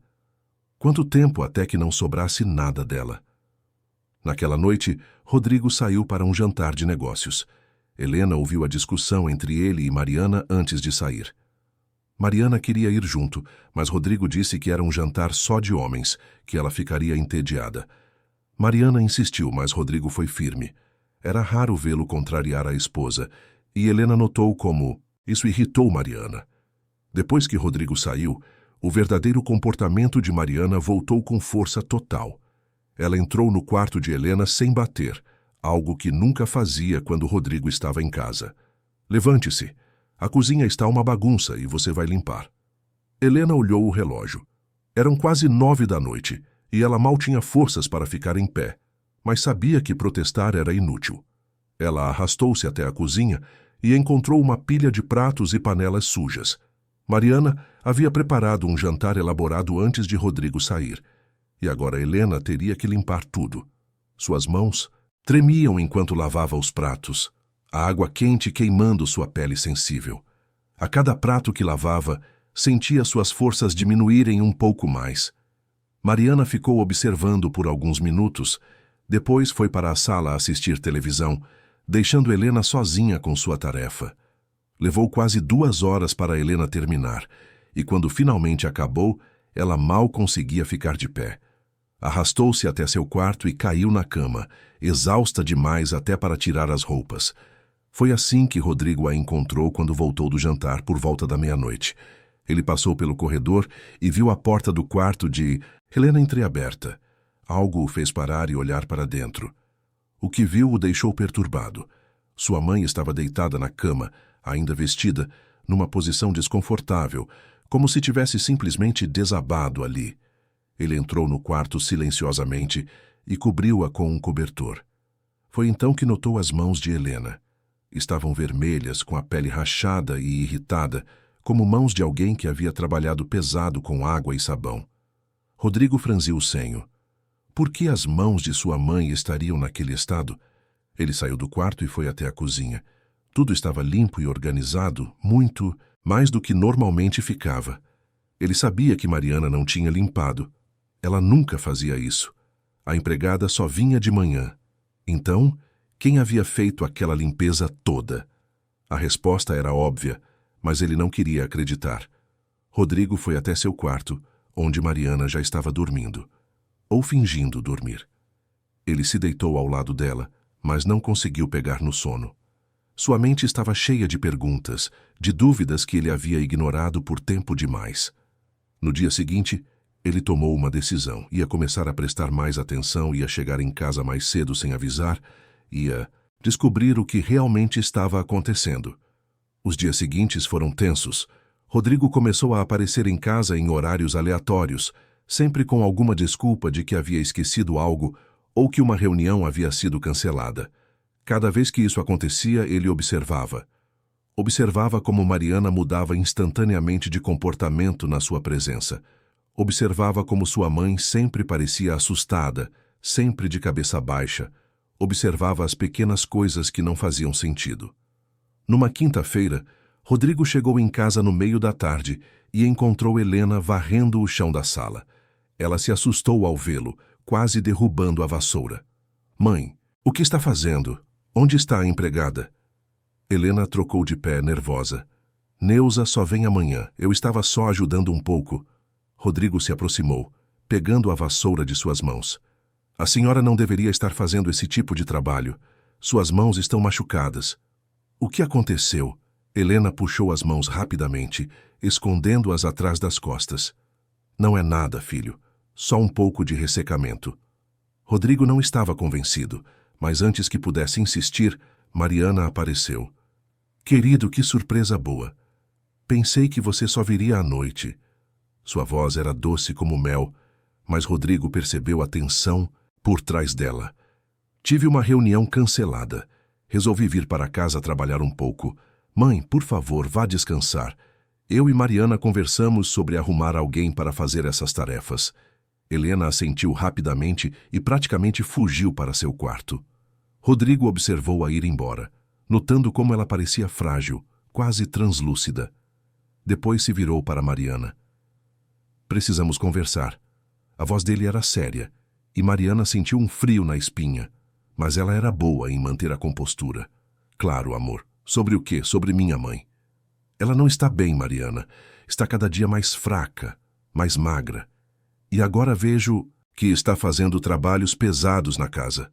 Quanto tempo até que não sobrasse nada dela? Naquela noite, Rodrigo saiu para um jantar de negócios. Helena ouviu a discussão entre ele e Mariana antes de sair. Mariana queria ir junto, mas Rodrigo disse que era um jantar só de homens, que ela ficaria entediada. Mariana insistiu, mas Rodrigo foi firme. Era raro vê-lo contrariar a esposa, e Helena notou como isso irritou Mariana. Depois que Rodrigo saiu, o verdadeiro comportamento de Mariana voltou com força total. Ela entrou no quarto de Helena sem bater, algo que nunca fazia quando Rodrigo estava em casa. Levante-se. A cozinha está uma bagunça e você vai limpar. Helena olhou o relógio. Eram quase 9 da noite e ela mal tinha forças para ficar em pé, mas sabia que protestar era inútil. Ela arrastou-se até a cozinha e encontrou uma pilha de pratos e panelas sujas. Mariana havia preparado um jantar elaborado antes de Rodrigo sair, e agora Helena teria que limpar tudo. Suas mãos tremiam enquanto lavava os pratos, a água quente queimando sua pele sensível. A cada prato que lavava, sentia suas forças diminuírem um pouco mais. Mariana ficou observando por alguns minutos, depois foi para a sala assistir televisão, deixando Helena sozinha com sua tarefa. Levou quase 2 horas para Helena terminar, e quando finalmente acabou, ela mal conseguia ficar de pé. Arrastou-se até seu quarto e caiu na cama, exausta demais até para tirar as roupas. Foi assim que Rodrigo a encontrou quando voltou do jantar por volta da meia-noite. Ele passou pelo corredor e viu a porta do quarto de Helena entreaberta. Algo o fez parar e olhar para dentro. O que viu o deixou perturbado. Sua mãe estava deitada na cama, ainda vestida, numa posição desconfortável, como se tivesse simplesmente desabado ali. Ele entrou no quarto silenciosamente e cobriu-a com um cobertor. Foi então que notou as mãos de Helena. Estavam vermelhas, com a pele rachada e irritada, como mãos de alguém que havia trabalhado pesado com água e sabão. Rodrigo franziu o senho. Por que as mãos de sua mãe estariam naquele estado? Ele saiu do quarto e foi até a cozinha. Tudo estava limpo e organizado, muito mais do que normalmente ficava. Ele sabia que Mariana não tinha limpado. Ela nunca fazia isso. A empregada só vinha de manhã. Então, quem havia feito aquela limpeza toda? A resposta era óbvia, mas ele não queria acreditar. Rodrigo foi até seu quarto, onde Mariana já estava dormindo. Ou fingindo dormir. Ele se deitou ao lado dela, mas não conseguiu pegar no sono. Sua mente estava cheia de perguntas, de dúvidas que ele havia ignorado por tempo demais. No dia seguinte, ele tomou uma decisão. Ia começar a prestar mais atenção, ia chegar em casa mais cedo sem avisar, ia descobrir o que realmente estava acontecendo. Os dias seguintes foram tensos. Rodrigo começou a aparecer em casa em horários aleatórios, sempre com alguma desculpa de que havia esquecido algo ou que uma reunião havia sido cancelada. Cada vez que isso acontecia, ele observava. Observava como Mariana mudava instantaneamente de comportamento na sua presença. Observava como sua mãe sempre parecia assustada, sempre de cabeça baixa. Observava as pequenas coisas que não faziam sentido. Numa quinta-feira, Rodrigo chegou em casa no meio da tarde e encontrou Helena varrendo o chão da sala. Ela se assustou ao vê-lo, quase derrubando a vassoura. "Mãe, o que está fazendo? Onde está a empregada?" Helena trocou de pé, nervosa. "Neuza só vem amanhã. Eu estava só ajudando um pouco." Rodrigo se aproximou, pegando a vassoura de suas mãos. "A senhora não deveria estar fazendo esse tipo de trabalho. Suas mãos estão machucadas." "O que aconteceu?" Helena puxou as mãos rapidamente, escondendo-as atrás das costas. "Não é nada, filho. Só um pouco de ressecamento." Rodrigo não estava convencido, mas antes que pudesse insistir, Mariana apareceu. "Querido, que surpresa boa. Pensei que você só viria à noite." Sua voz era doce como mel, mas Rodrigo percebeu a tensão por trás dela. "Tive uma reunião cancelada. Resolvi vir para casa trabalhar um pouco. Mãe, por favor, vá descansar. Eu e Mariana conversamos sobre arrumar alguém para fazer essas tarefas." Helena assentiu rapidamente e praticamente fugiu para seu quarto. Rodrigo observou-a ir embora, notando como ela parecia frágil, quase translúcida. Depois se virou para Mariana. "Precisamos conversar." A voz dele era séria, e Mariana sentiu um frio na espinha, mas ela era boa em manter a compostura. "Claro, amor. Sobre o quê? Sobre minha mãe." "Ela não está bem, Mariana. Está cada dia mais fraca, mais magra. E agora vejo que está fazendo trabalhos pesados na casa.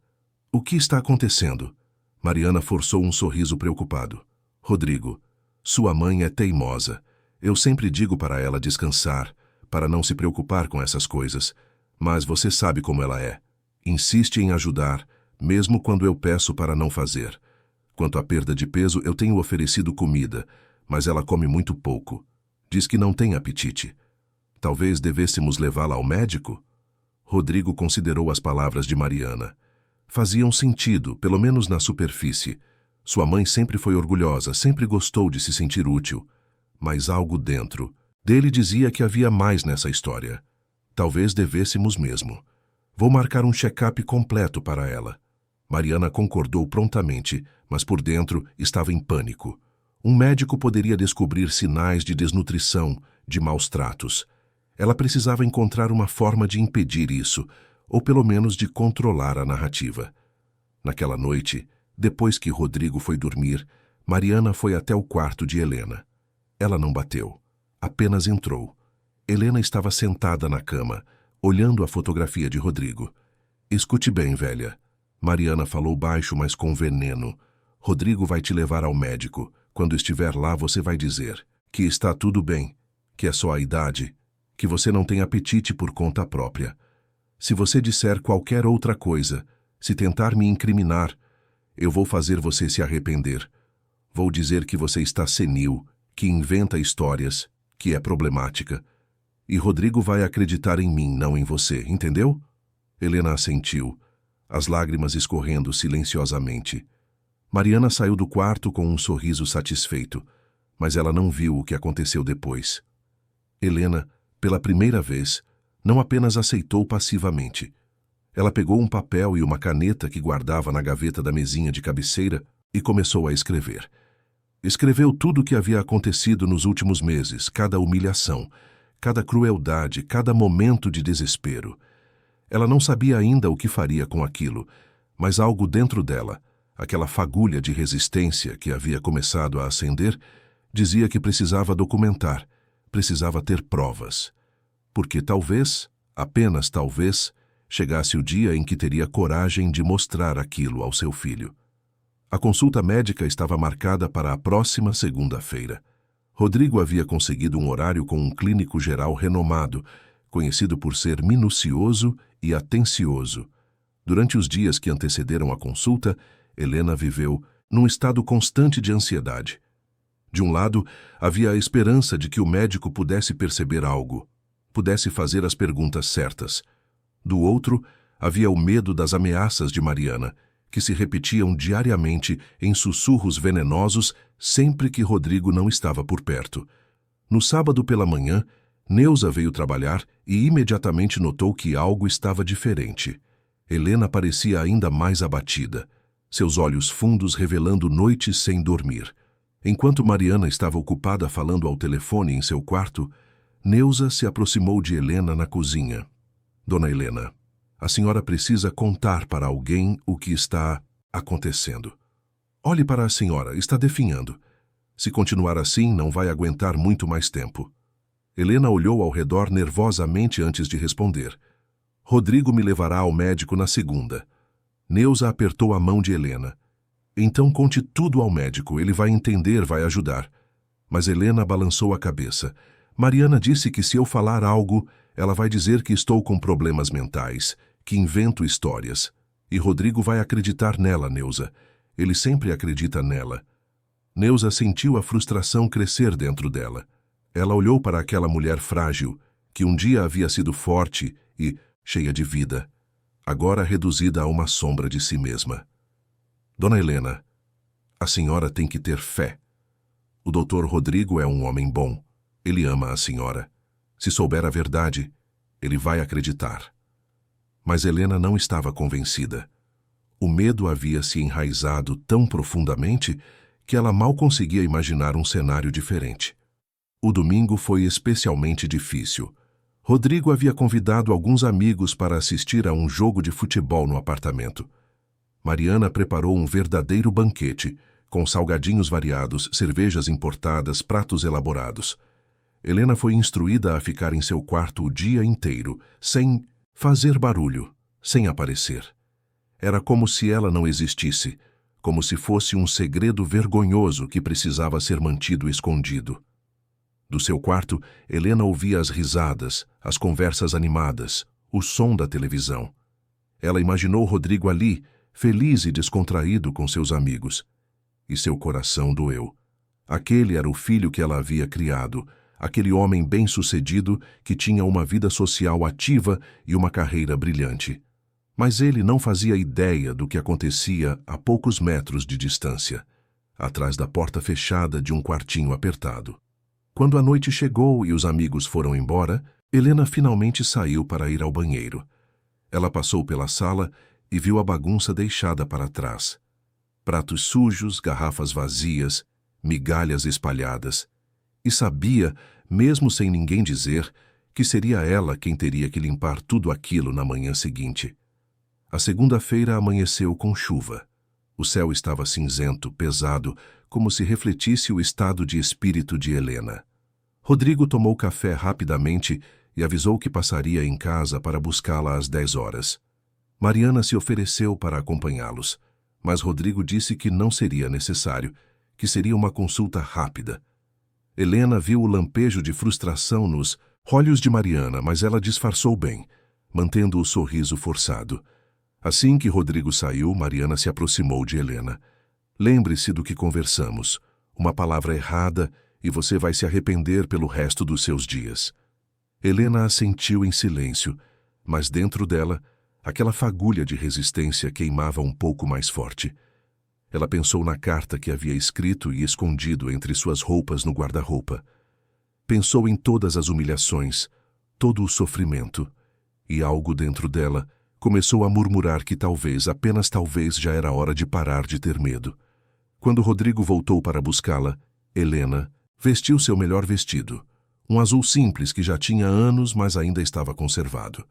O que está acontecendo?" Mariana forçou um sorriso preocupado. "Rodrigo, sua mãe é teimosa. Eu sempre digo para ela descansar, para não se preocupar com essas coisas. Mas você sabe como ela é. Insiste em ajudar, mesmo quando eu peço para não fazer. Quanto à perda de peso, eu tenho oferecido comida, mas ela come muito pouco. Diz que não tem apetite. Talvez devêssemos levá-la ao médico?" Rodrigo considerou as palavras de Mariana. Faziam sentido, pelo menos na superfície. Sua mãe sempre foi orgulhosa, sempre gostou de se sentir útil. Mas algo dentro dele dizia que havia mais nessa história. Talvez devêssemos mesmo. "Vou marcar um check-up completo para ela." Mariana concordou prontamente, mas por dentro estava em pânico. Um médico poderia descobrir sinais de desnutrição, de maus tratos. Ela precisava encontrar uma forma de impedir isso, ou pelo menos de controlar a narrativa. Naquela noite, depois que Rodrigo foi dormir, Mariana foi até o quarto de Helena. Ela não bateu, apenas entrou. Helena estava sentada na cama, olhando a fotografia de Rodrigo. Escute bem, velha. Mariana falou baixo, mas com veneno. Rodrigo vai te levar ao médico. Quando estiver lá, você vai dizer que está tudo bem, que é só a idade, que você não tem apetite por conta própria. Se você disser qualquer outra coisa, se tentar me incriminar, eu vou fazer você se arrepender. Vou dizer que você está senil, que inventa histórias, que é problemática. E Rodrigo vai acreditar em mim, não em você, entendeu? Helena assentiu, as lágrimas escorrendo silenciosamente. Mariana saiu do quarto com um sorriso satisfeito, mas ela não viu o que aconteceu depois. Helena, pela primeira vez, não apenas aceitou passivamente. Ela pegou um papel e uma caneta que guardava na gaveta da mesinha de cabeceira e começou a escrever. Escreveu tudo o que havia acontecido nos últimos meses, cada humilhação, cada crueldade, cada momento de desespero. Ela não sabia ainda o que faria com aquilo, mas algo dentro dela, aquela fagulha de resistência que havia começado a acender, dizia que precisava documentar, precisava ter provas. Porque talvez, apenas talvez, chegasse o dia em que teria coragem de mostrar aquilo ao seu filho. A consulta médica estava marcada para a próxima segunda-feira. Rodrigo havia conseguido um horário com um clínico geral renomado, conhecido por ser minucioso e atencioso. Durante os dias que antecederam a consulta, Helena viveu num estado constante de ansiedade. De um lado, havia a esperança de que o médico pudesse perceber algo, pudesse fazer as perguntas certas. Do outro, havia o medo das ameaças de Mariana, que se repetiam diariamente em sussurros venenosos sempre que Rodrigo não estava por perto. No sábado pela manhã, Neuza veio trabalhar e imediatamente notou que algo estava diferente. Helena parecia ainda mais abatida, seus olhos fundos revelando noites sem dormir. Enquanto Mariana estava ocupada falando ao telefone em seu quarto, Neuza se aproximou de Helena na cozinha. Dona Helena, a senhora precisa contar para alguém o que está acontecendo. Olhe para a senhora, está definhando. Se continuar assim, não vai aguentar muito mais tempo. Helena olhou ao redor nervosamente antes de responder. Rodrigo me levará ao médico na segunda. Neuza apertou a mão de Helena. Então conte tudo ao médico, ele vai entender, vai ajudar. Mas Helena balançou a cabeça. Mariana disse que se eu falar algo, ela vai dizer que estou com problemas mentais, que invento histórias. E Rodrigo vai acreditar nela, Neuza. Ele sempre acredita nela. Neuza sentiu a frustração crescer dentro dela. Ela olhou para aquela mulher frágil, que um dia havia sido forte e cheia de vida, agora reduzida a uma sombra de si mesma. Dona Helena, a senhora tem que ter fé. O doutor Rodrigo é um homem bom. Ele ama a senhora. Se souber a verdade, ele vai acreditar. Mas Helena não estava convencida. O medo havia se enraizado tão profundamente que ela mal conseguia imaginar um cenário diferente. O domingo foi especialmente difícil. Rodrigo havia convidado alguns amigos para assistir a um jogo de futebol no apartamento. Mariana preparou um verdadeiro banquete, com salgadinhos variados, cervejas importadas, pratos elaborados. Helena foi instruída a ficar em seu quarto o dia inteiro, sem fazer barulho, sem aparecer. Era como se ela não existisse, como se fosse um segredo vergonhoso que precisava ser mantido escondido. Do seu quarto, Helena ouvia as risadas, as conversas animadas, o som da televisão. Ela imaginou Rodrigo ali, feliz e descontraído com seus amigos. E seu coração doeu. Aquele era o filho que ela havia criado, aquele homem bem-sucedido que tinha uma vida social ativa e uma carreira brilhante. Mas ele não fazia ideia do que acontecia a poucos metros de distância, atrás da porta fechada de um quartinho apertado. Quando a noite chegou e os amigos foram embora, Helena finalmente saiu para ir ao banheiro. Ela passou pela sala e viu a bagunça deixada para trás. Pratos sujos, garrafas vazias, migalhas espalhadas. E sabia, mesmo sem ninguém dizer, que seria ela quem teria que limpar tudo aquilo na manhã seguinte. A segunda-feira amanheceu com chuva. O céu estava cinzento, pesado, como se refletisse o estado de espírito de Helena. Rodrigo tomou café rapidamente e avisou que passaria em casa para buscá-la às 10 horas. Mariana se ofereceu para acompanhá-los, mas Rodrigo disse que não seria necessário, que seria uma consulta rápida. Helena viu o lampejo de frustração nos olhos de Mariana, mas ela disfarçou bem, mantendo o sorriso forçado. Assim que Rodrigo saiu, Mariana se aproximou de Helena. Lembre-se do que conversamos. Uma palavra errada e você vai se arrepender pelo resto dos seus dias. Helena assentiu em silêncio, mas dentro dela, aquela fagulha de resistência queimava um pouco mais forte. Ela pensou na carta que havia escrito e escondido entre suas roupas no guarda-roupa. Pensou em todas as humilhações, todo o sofrimento, e algo dentro dela começou a murmurar que talvez, apenas talvez, já era hora de parar de ter medo. Quando Rodrigo voltou para buscá-la, Helena vestiu seu melhor vestido, um azul simples que já tinha anos, mas ainda estava conservado.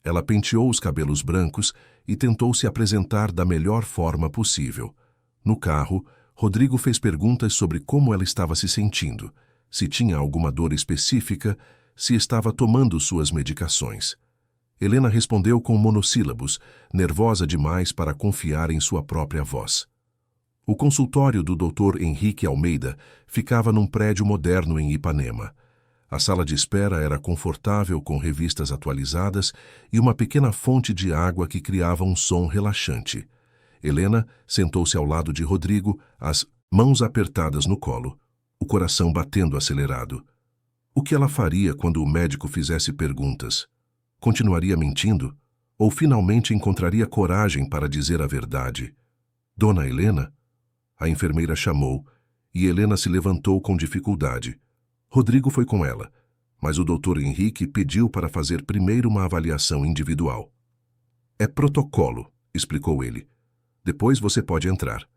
Ela penteou os cabelos brancos e tentou se apresentar da melhor forma possível. No carro, Rodrigo fez perguntas sobre como ela estava se sentindo, se tinha alguma dor específica, se estava tomando suas medicações. Helena respondeu com monossílabos, nervosa demais para confiar em sua própria voz. O consultório do Dr. Henrique Almeida ficava num prédio moderno em Ipanema. A sala de espera era confortável, com revistas atualizadas e uma pequena fonte de água que criava um som relaxante. Helena sentou-se ao lado de Rodrigo, as mãos apertadas no colo, o coração batendo acelerado. O que ela faria quando o médico fizesse perguntas? Continuaria mentindo? Ou finalmente encontraria coragem para dizer a verdade? Dona Helena? A enfermeira chamou, e Helena se levantou com dificuldade. Rodrigo foi com ela, mas o Dr. Henrique pediu para fazer primeiro uma avaliação individual. É protocolo, explicou ele. Depois você pode entrar.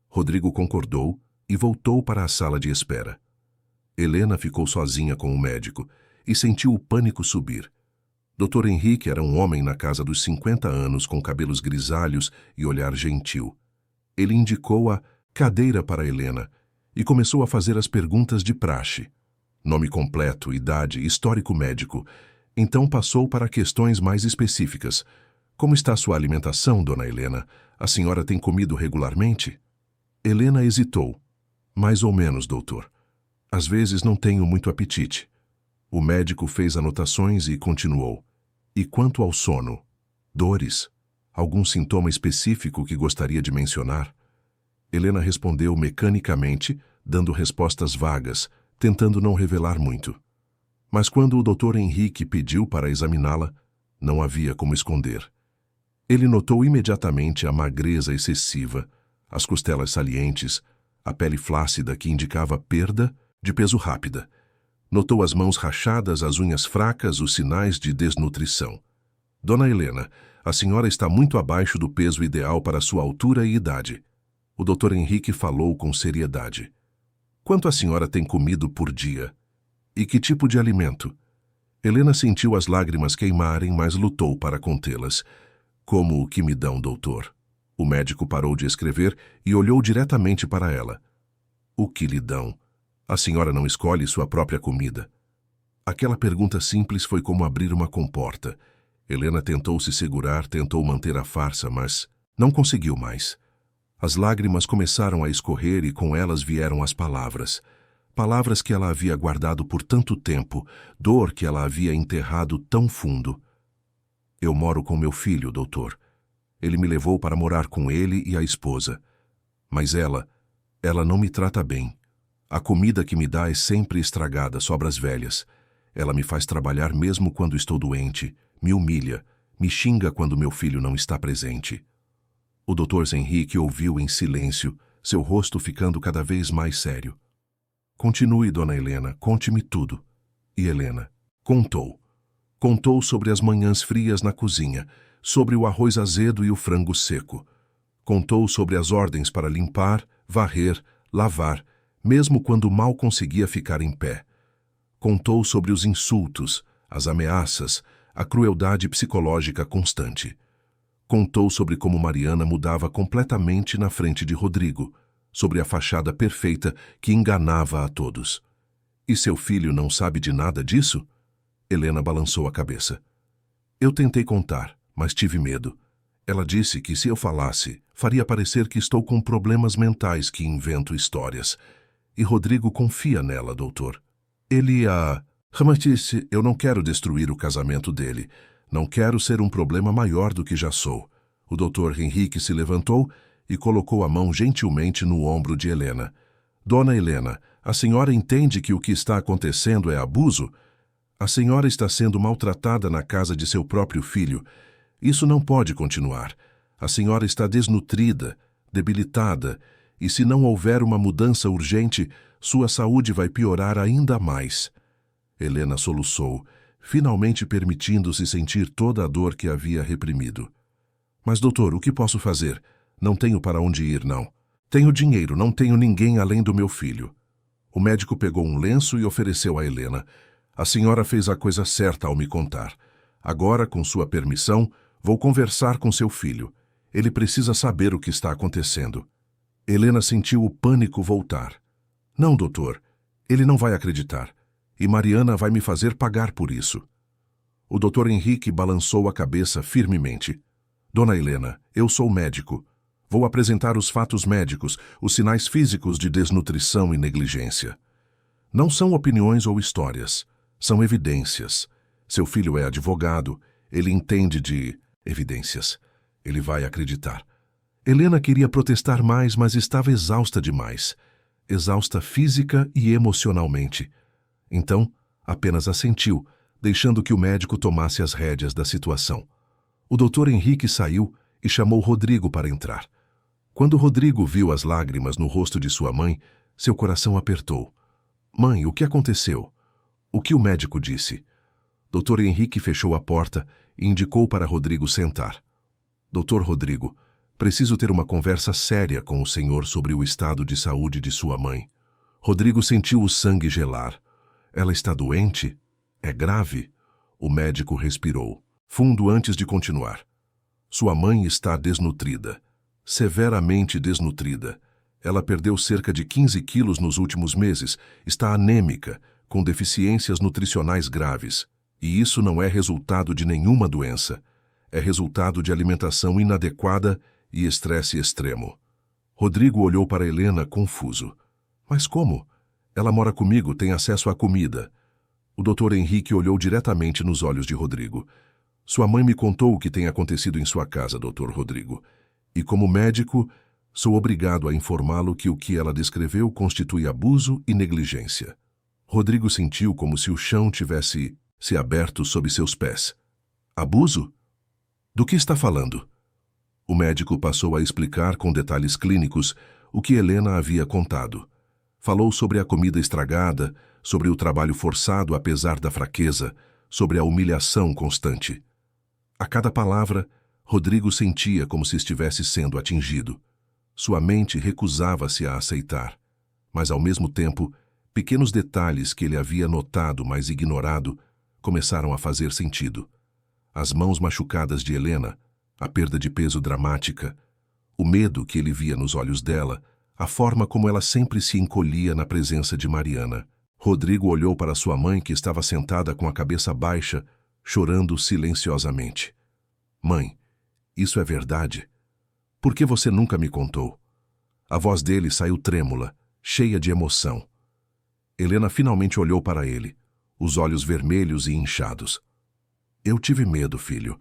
Rodrigo concordou e voltou para a sala de espera. Helena ficou sozinha com o médico e sentiu o pânico subir. Dr. Henrique era um homem na casa dos 50 anos, com cabelos grisalhos e olhar gentil. Ele indicou a cadeira para Helena e começou a fazer as perguntas de praxe. Nome completo, idade, histórico médico. Então passou para questões mais específicas. Como está sua alimentação, dona Helena? A senhora tem comido regularmente? Helena hesitou. Mais ou menos, doutor. Às vezes não tenho muito apetite. O médico fez anotações e continuou. E quanto ao sono? Dores? Algum sintoma específico que gostaria de mencionar? Helena respondeu mecanicamente, dando respostas vagas, tentando não revelar muito. Mas quando o Dr. Henrique pediu para examiná-la, não havia como esconder. Ele notou imediatamente a magreza excessiva, as costelas salientes, a pele flácida que indicava perda de peso rápida. Notou as mãos rachadas, as unhas fracas, os sinais de desnutrição. Dona Helena, a senhora está muito abaixo do peso ideal para sua altura e idade. O Dr. Henrique falou com seriedade. Quanto a senhora tem comido por dia? E que tipo de alimento? Helena sentiu as lágrimas queimarem, mas lutou para contê-las. Como o que me dão, doutor? O médico parou de escrever e olhou diretamente para ela. O que lhe dão? A senhora não escolhe sua própria comida. Aquela pergunta simples foi como abrir uma comporta. Helena tentou se segurar, tentou manter a farsa, mas não conseguiu mais. As lágrimas começaram a escorrer e com elas vieram as palavras. Palavras que ela havia guardado por tanto tempo, dor que ela havia enterrado tão fundo. Eu moro com meu filho, doutor. Ele me levou para morar com ele e a esposa. Mas ela não me trata bem. A comida que me dá é sempre estragada, sobras velhas. Ela me faz trabalhar mesmo quando estou doente, me humilha, me xinga quando meu filho não está presente. O Dr. Henrique ouviu em silêncio, seu rosto ficando cada vez mais sério. Continue, dona Helena, conte-me tudo. E Helena contou. Contou sobre as manhãs frias na cozinha, sobre o arroz azedo e o frango seco. Contou sobre as ordens para limpar, varrer, lavar, mesmo quando mal conseguia ficar em pé. Contou sobre os insultos, as ameaças, a crueldade psicológica constante. Contou sobre como Mariana mudava completamente na frente de Rodrigo, sobre a fachada perfeita que enganava a todos. E seu filho não sabe de nada disso? Helena balançou a cabeça. Eu tentei contar, mas tive medo. Ela disse que se eu falasse, faria parecer que estou com problemas mentais que invento histórias. E Rodrigo confia nela, doutor. Ramatice, eu não quero destruir o casamento dele. Não quero ser um problema maior do que já sou. O doutor Henrique se levantou e colocou a mão gentilmente no ombro de Helena. Dona Helena, a senhora entende que o que está acontecendo é abuso? A senhora está sendo maltratada na casa de seu próprio filho. Isso não pode continuar. A senhora está desnutrida, debilitada, e se não houver uma mudança urgente, sua saúde vai piorar ainda mais. Helena soluçou, finalmente permitindo-se sentir toda a dor que havia reprimido. Mas, doutor, o que posso fazer? Não tenho para onde ir, não. Tenho dinheiro, não tenho ninguém além do meu filho. O médico pegou um lenço e ofereceu a Helena. A senhora fez a coisa certa ao me contar. Agora, com sua permissão, vou conversar com seu filho. Ele precisa saber o que está acontecendo. Helena sentiu o pânico voltar. Não, doutor. Ele não vai acreditar. E Mariana vai me fazer pagar por isso. O doutor Henrique balançou a cabeça firmemente. Dona Helena, eu sou médico. Vou apresentar os fatos médicos, os sinais físicos de desnutrição e negligência. Não são opiniões ou histórias. São evidências. Seu filho é advogado. Ele entende de evidências. Ele vai acreditar. Helena queria protestar mais, mas estava exausta demais. Exausta física e emocionalmente. Então, apenas assentiu, deixando que o médico tomasse as rédeas da situação. O doutor Henrique saiu e chamou Rodrigo para entrar. Quando Rodrigo viu as lágrimas no rosto de sua mãe, seu coração apertou. Mãe, o que aconteceu? O que o médico disse? Doutor Henrique fechou a porta e indicou para Rodrigo sentar. Doutor Rodrigo, preciso ter uma conversa séria com o senhor sobre o estado de saúde de sua mãe. Rodrigo sentiu o sangue gelar. Ela está doente? É grave? O médico respirou fundo antes de continuar. Sua mãe está desnutrida. Severamente desnutrida. Ela perdeu cerca de 15 quilos nos últimos meses, está anêmica, com deficiências nutricionais graves. E isso não é resultado de nenhuma doença. É resultado de alimentação inadequada e estresse extremo. Rodrigo olhou para Helena confuso. Mas como? Ela mora comigo, tem acesso à comida. O doutor Henrique olhou diretamente nos olhos de Rodrigo. Sua mãe me contou o que tem acontecido em sua casa, doutor Rodrigo. E como médico, sou obrigado a informá-lo que o que ela descreveu constitui abuso e negligência. Rodrigo sentiu como se o chão tivesse se aberto sob seus pés. Abuso? Do que está falando? O médico passou a explicar com detalhes clínicos o que Helena havia contado. Falou sobre a comida estragada, sobre o trabalho forçado apesar da fraqueza, sobre a humilhação constante. A cada palavra, Rodrigo sentia como se estivesse sendo atingido. Sua mente recusava-se a aceitar, mas ao mesmo tempo, pequenos detalhes que ele havia notado, mas ignorado, começaram a fazer sentido. As mãos machucadas de Helena, a perda de peso dramática, o medo que ele via nos olhos dela, a forma como ela sempre se encolhia na presença de Mariana. Rodrigo olhou para sua mãe, que estava sentada com a cabeça baixa, chorando silenciosamente. Mãe, isso é verdade? Por que você nunca me contou? A voz dele saiu trêmula, cheia de emoção. Helena finalmente olhou para ele, os olhos vermelhos e inchados. Eu tive medo, filho.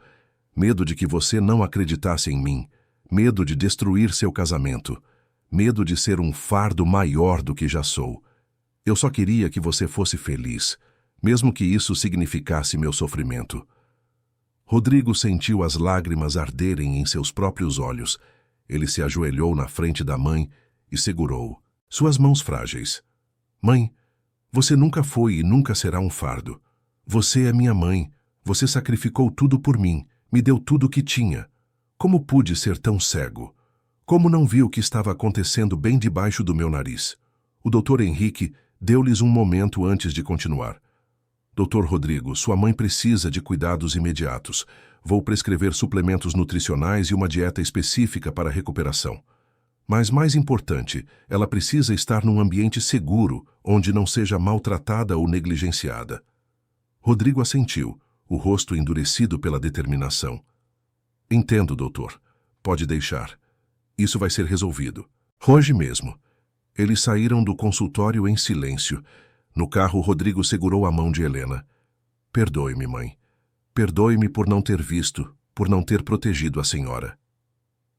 Medo de que você não acreditasse em mim. Medo de destruir seu casamento. Medo de ser um fardo maior do que já sou. Eu só queria que você fosse feliz, mesmo que isso significasse meu sofrimento. Rodrigo sentiu as lágrimas arderem em seus próprios olhos. Ele se ajoelhou na frente da mãe e segurou suas mãos frágeis. Mãe, você nunca foi e nunca será um fardo. Você é minha mãe. Você sacrificou tudo por mim, me deu tudo o que tinha. Como pude ser tão cego? Como não vi o que estava acontecendo bem debaixo do meu nariz? O doutor Henrique deu-lhes um momento antes de continuar. Doutor Rodrigo, sua mãe precisa de cuidados imediatos. Vou prescrever suplementos nutricionais e uma dieta específica para a recuperação. Mas, mais importante, ela precisa estar num ambiente seguro, onde não seja maltratada ou negligenciada. Rodrigo assentiu, o rosto endurecido pela determinação. Entendo, doutor. Pode deixar. Isso vai ser resolvido. Hoje mesmo. Eles saíram do consultório em silêncio. No carro, Rodrigo segurou a mão de Helena. Perdoe-me, mãe. Perdoe-me por não ter visto, por não ter protegido a senhora.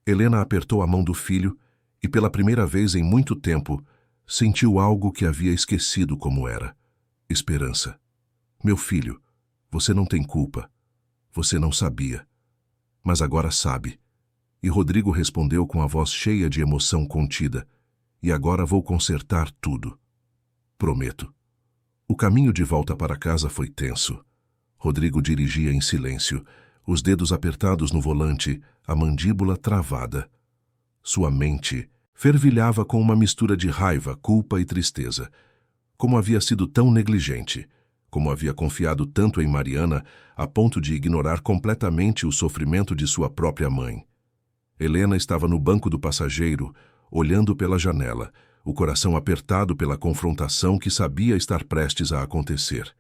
Helena apertou a mão do filho e, pela primeira vez em muito tempo, sentiu algo que havia esquecido como era. Esperança. Meu filho, você não tem culpa. Você não sabia. Mas agora sabe. E Rodrigo respondeu com a voz cheia de emoção contida. E agora vou consertar tudo. Prometo. O caminho de volta para casa foi tenso. Rodrigo dirigia em silêncio, os dedos apertados no volante, a mandíbula travada. Sua mente fervilhava com uma mistura de raiva, culpa e tristeza. Como havia sido tão negligente, como havia confiado tanto em Mariana a ponto de ignorar completamente o sofrimento de sua própria mãe. Helena estava no banco do passageiro, olhando pela janela, o coração apertado pela confrontação que sabia estar prestes a acontecer.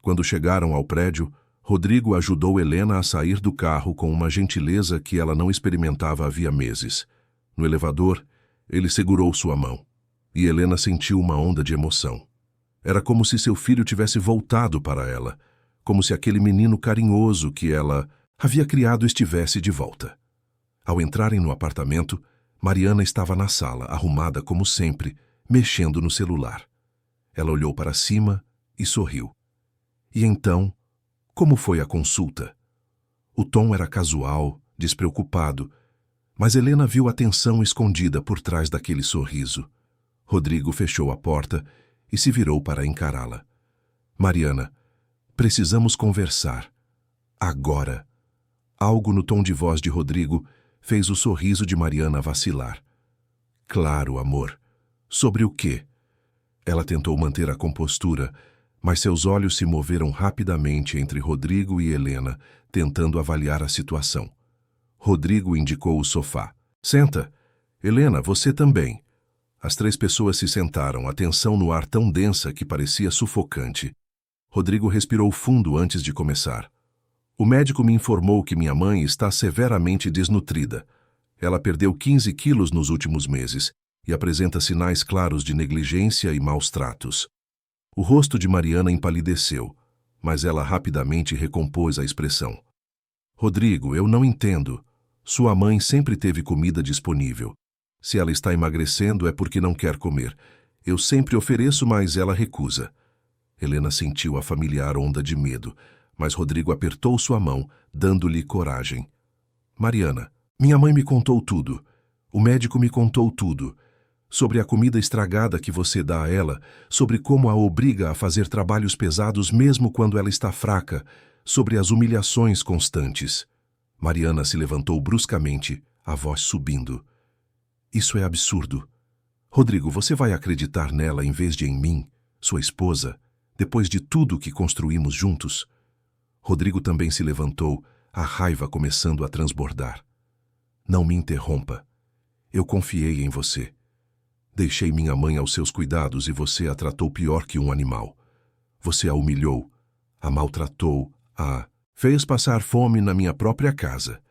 Quando chegaram ao prédio, Rodrigo ajudou Helena a sair do carro com uma gentileza que ela não experimentava havia meses. No elevador, ele segurou sua mão, e Helena sentiu uma onda de emoção. Era como se seu filho tivesse voltado para ela, como se aquele menino carinhoso que ela havia criado estivesse de volta. Ao entrarem no apartamento, Mariana estava na sala, arrumada como sempre, mexendo no celular. Ela olhou para cima e sorriu. E então, como foi a consulta? O tom era casual, despreocupado, mas Helena viu a tensão escondida por trás daquele sorriso. Rodrigo fechou a porta e se virou para encará-la. Mariana, precisamos conversar. Agora. Algo no tom de voz de Rodrigo fez o sorriso de Mariana vacilar. Claro, amor. Sobre o quê? Ela tentou manter a compostura, mas seus olhos se moveram rapidamente entre Rodrigo e Helena, tentando avaliar a situação. Rodrigo indicou o sofá. Senta. Helena, você também. As três pessoas se sentaram, a tensão no ar tão densa que parecia sufocante. Rodrigo respirou fundo antes de começar. O médico me informou que minha mãe está severamente desnutrida. Ela perdeu 15 quilos nos últimos meses e apresenta sinais claros de negligência e maus tratos. O rosto de Mariana empalideceu, mas ela rapidamente recompôs a expressão. Rodrigo, eu não entendo. Sua mãe sempre teve comida disponível. Se ela está emagrecendo é porque não quer comer. Eu sempre ofereço, mas ela recusa. Helena sentiu a familiar onda de medo, mas Rodrigo apertou sua mão, dando-lhe coragem. Mariana, minha mãe me contou tudo. O médico me contou tudo. Sobre a comida estragada que você dá a ela, sobre como a obriga a fazer trabalhos pesados mesmo quando ela está fraca, sobre as humilhações constantes. Mariana se levantou bruscamente, a voz subindo. Isso é absurdo. Rodrigo, você vai acreditar nela em vez de em mim, sua esposa, depois de tudo que construímos juntos? Rodrigo também se levantou, a raiva começando a transbordar. Não me interrompa. Eu confiei em você. Deixei minha mãe aos seus cuidados e você a tratou pior que um animal. Você a humilhou, a maltratou, a fez passar fome na minha própria casa.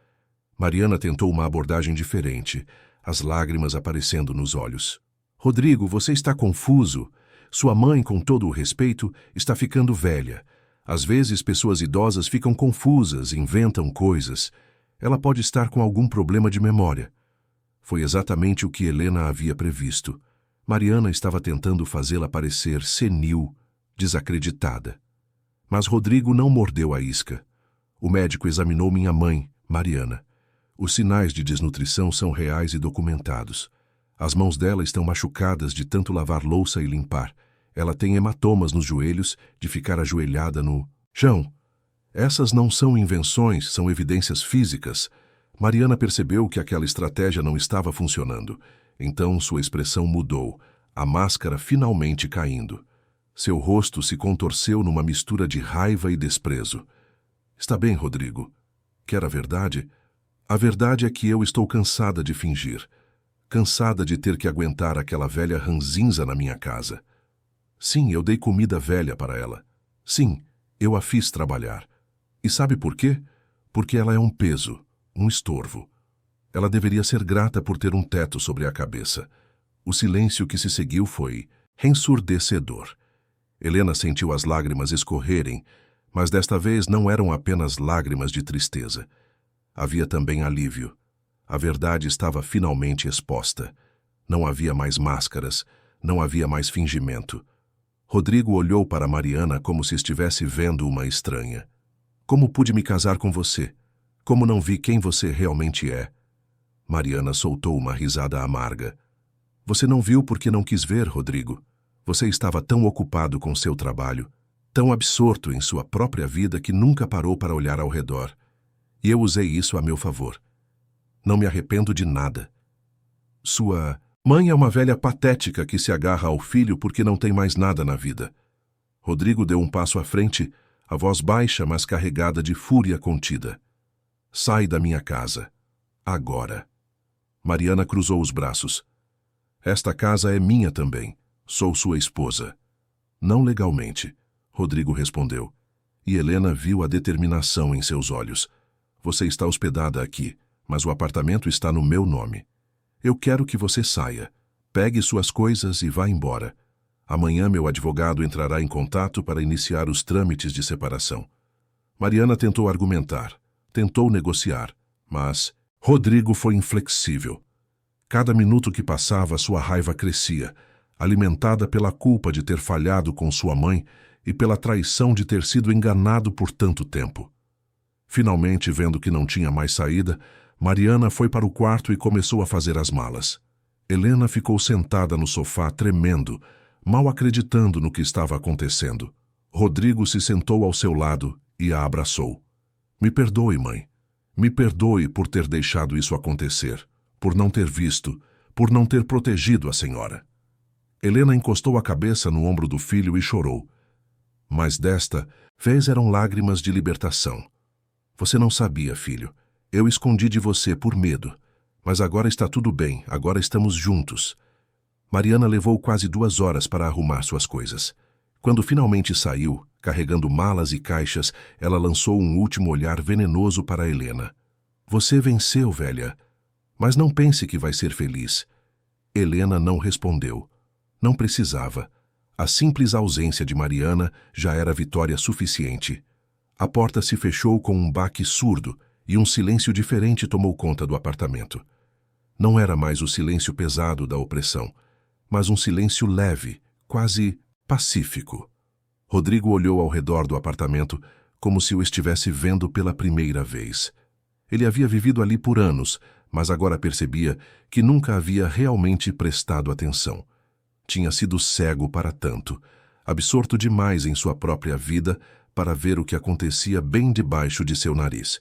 Mariana tentou uma abordagem diferente, as lágrimas aparecendo nos olhos. Rodrigo, você está confuso. Sua mãe, com todo o respeito, está ficando velha. Às vezes, pessoas idosas ficam confusas, inventam coisas. Ela pode estar com algum problema de memória. Foi exatamente o que Helena havia previsto. Mariana estava tentando fazê-la parecer senil, desacreditada. Mas Rodrigo não mordeu a isca. O médico examinou minha mãe, Mariana. Os sinais de desnutrição são reais e documentados. As mãos dela estão machucadas de tanto lavar louça e limpar. Ela tem hematomas nos joelhos de ficar ajoelhada no chão. Essas não são invenções, são evidências físicas. Mariana percebeu que aquela estratégia não estava funcionando. Então sua expressão mudou, a máscara finalmente caindo. Seu rosto se contorceu numa mistura de raiva e desprezo. Está bem, Rodrigo. Quer a verdade? A verdade é que eu estou cansada de fingir. Cansada de ter que aguentar aquela velha ranzinza na minha casa. Sim, eu dei comida velha para ela. Sim, Eu a fiz trabalhar. E sabe por quê? Porque ela é um peso, um estorvo. Ela deveria ser grata por ter um teto sobre a cabeça. O silêncio que se seguiu foi ensurdecedor. Helena sentiu as lágrimas escorrerem, mas desta vez não eram apenas lágrimas de tristeza. Havia também alívio. A verdade estava finalmente exposta. Não havia mais máscaras, não havia mais fingimento. Rodrigo olhou para Mariana como se estivesse vendo uma estranha. Como pude me casar com você? Como não vi quem você realmente é? Mariana soltou uma risada amarga. Você não viu porque não quis ver, Rodrigo. Você estava tão ocupado com seu trabalho, tão absorto em sua própria vida que nunca parou para olhar ao redor. E eu usei isso a meu favor. Não me arrependo de nada. Sua mãe é uma velha patética que se agarra ao filho porque não tem mais nada na vida. Rodrigo deu um passo à frente, a voz baixa, mas carregada de fúria contida. Sai da minha casa. Agora. Mariana cruzou os braços. Esta casa é minha também. Sou sua esposa. Não legalmente, Rodrigo respondeu. E Helena viu a determinação em seus olhos. Você está hospedada aqui, mas o apartamento está no meu nome. Eu quero que você saia. Pegue suas coisas e vá embora. Amanhã meu advogado entrará em contato para iniciar os trâmites de separação. Mariana tentou argumentar, tentou negociar, mas Rodrigo foi inflexível. Cada minuto que passava, sua raiva crescia, alimentada pela culpa de ter falhado com sua mãe e pela traição de ter sido enganado por tanto tempo. Finalmente, vendo que não tinha mais saída, Mariana foi para o quarto e começou a fazer as malas. Helena ficou sentada no sofá, tremendo, mal acreditando no que estava acontecendo. Rodrigo se sentou ao seu lado e a abraçou. Me perdoe, mãe. Me perdoe por ter deixado isso acontecer, por não ter visto, por não ter protegido a senhora. Helena encostou a cabeça no ombro do filho e chorou. Mas desta vez eram lágrimas de libertação. Você não sabia, filho. Eu escondi de você por medo. Mas agora está tudo bem, agora estamos juntos. Mariana levou quase 2 horas para arrumar suas coisas. Quando finalmente saiu, carregando malas e caixas, ela lançou um último olhar venenoso para Helena. Você venceu, velha. Mas não pense que vai ser feliz. Helena não respondeu. Não precisava. A simples ausência de Mariana já era vitória suficiente. A porta se fechou com um baque surdo e um silêncio diferente tomou conta do apartamento. Não era mais o silêncio pesado da opressão, mas um silêncio leve, quase pacífico. Rodrigo olhou ao redor do apartamento como se o estivesse vendo pela primeira vez. Ele havia vivido ali por anos, mas agora percebia que nunca havia realmente prestado atenção. Tinha sido cego para tanto, absorto demais em sua própria vida para ver o que acontecia bem debaixo de seu nariz.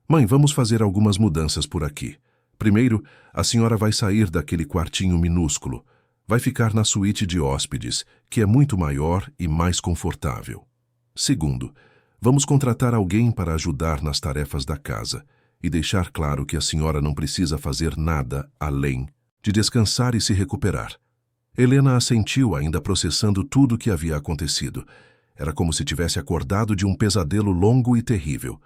Mãe, vamos fazer algumas mudanças por aqui. Primeiro, a senhora vai sair daquele quartinho minúsculo. Vai ficar na suíte de hóspedes, que é muito maior e mais confortável. Segundo, vamos contratar alguém para ajudar nas tarefas da casa e deixar claro que a senhora não precisa fazer nada além de descansar e se recuperar. Helena assentiu, ainda processando tudo o que havia acontecido. Era como se tivesse acordado de um pesadelo longo e terrível.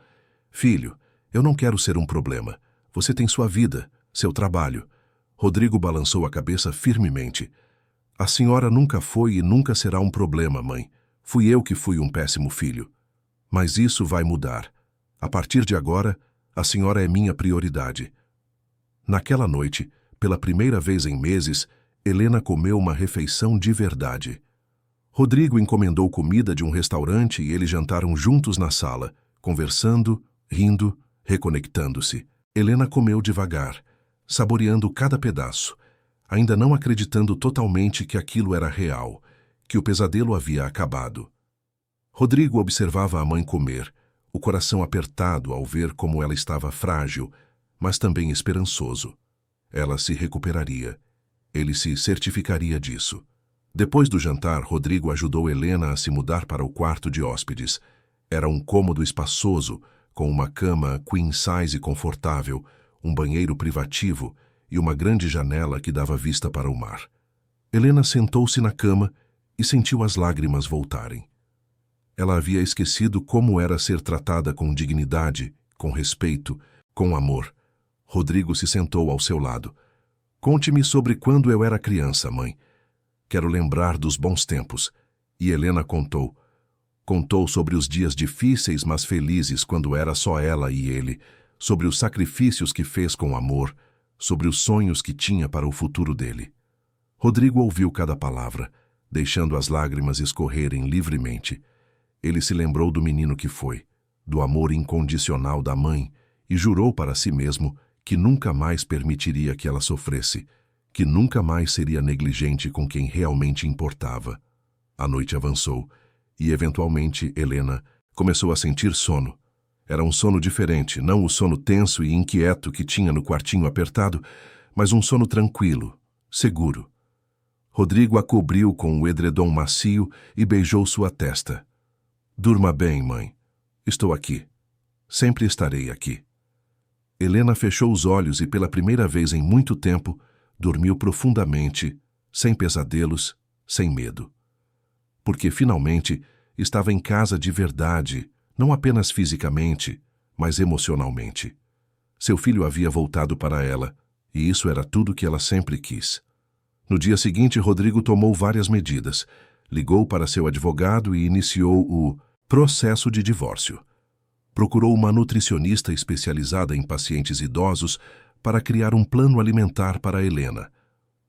Filho, eu não quero ser um problema. Você tem sua vida, seu trabalho. Rodrigo balançou a cabeça firmemente. A senhora nunca foi e nunca será um problema, mãe. Fui eu que fui um péssimo filho. Mas isso vai mudar. A partir de agora, a senhora é minha prioridade. Naquela noite, pela primeira vez em meses, Helena comeu uma refeição de verdade. Rodrigo encomendou comida de um restaurante e eles jantaram juntos na sala, conversando, rindo, reconectando-se. Helena comeu devagar, saboreando cada pedaço, ainda não acreditando totalmente que aquilo era real, que o pesadelo havia acabado. Rodrigo observava a mãe comer, o coração apertado ao ver como ela estava frágil, mas também esperançoso. Ela se recuperaria. Ele se certificaria disso. Depois do jantar, Rodrigo ajudou Helena a se mudar para o quarto de hóspedes. Era um cômodo espaçoso, com uma cama queen size confortável, um banheiro privativo e uma grande janela que dava vista para o mar. Helena sentou-se na cama e sentiu as lágrimas voltarem. Ela havia esquecido como era ser tratada com dignidade, com respeito, com amor. Rodrigo se sentou ao seu lado. Conte-me sobre quando eu era criança, mãe. Quero lembrar dos bons tempos. E Helena contou. Contou sobre os dias difíceis, mas felizes, quando era só ela e ele, sobre os sacrifícios que fez com amor, sobre os sonhos que tinha para o futuro dele. Rodrigo ouviu cada palavra, deixando as lágrimas escorrerem livremente. Ele se lembrou do menino que foi, do amor incondicional da mãe, e jurou para si mesmo que nunca mais permitiria que ela sofresse, que nunca mais seria negligente com quem realmente importava. A noite avançou, e eventualmente Helena começou a sentir sono. Era um sono diferente, não o sono tenso e inquieto que tinha no quartinho apertado, mas um sono tranquilo, seguro. Rodrigo a cobriu com o edredom macio e beijou sua testa. Durma bem, mãe. Estou aqui. Sempre estarei aqui. Helena fechou os olhos e, pela primeira vez em muito tempo, dormiu profundamente, sem pesadelos, sem medo. Porque, finalmente, estava em casa de verdade, não apenas fisicamente, mas emocionalmente. Seu filho havia voltado para ela, e isso era tudo que ela sempre quis. No dia seguinte, Rodrigo tomou várias medidas. Ligou para seu advogado e iniciou o processo de divórcio. Procurou uma nutricionista especializada em pacientes idosos para criar um plano alimentar para Helena.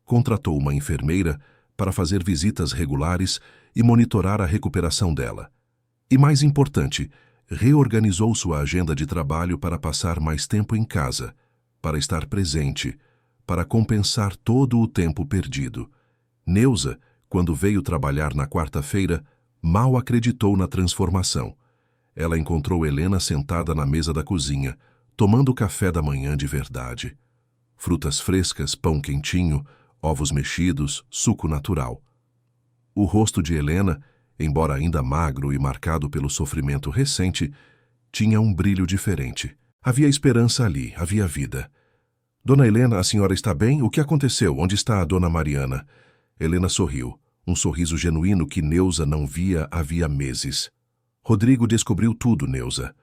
Contratou uma enfermeira para fazer visitas regulares e monitorar a recuperação dela. E, mais importante, reorganizou sua agenda de trabalho para passar mais tempo em casa, para estar presente, para compensar todo o tempo perdido. Neuza, quando veio trabalhar na quarta-feira, mal acreditou na transformação. Ela encontrou Helena sentada na mesa da cozinha, tomando café da manhã de verdade. Frutas frescas, pão quentinho, ovos mexidos, suco natural. O rosto de Helena, embora ainda magro e marcado pelo sofrimento recente, tinha um brilho diferente. Havia esperança ali, havia vida. Dona Helena, a senhora está bem? O que aconteceu? Onde está a dona Mariana? Helena sorriu, um sorriso genuíno que Neuza não via havia meses. Rodrigo descobriu tudo, Neuza.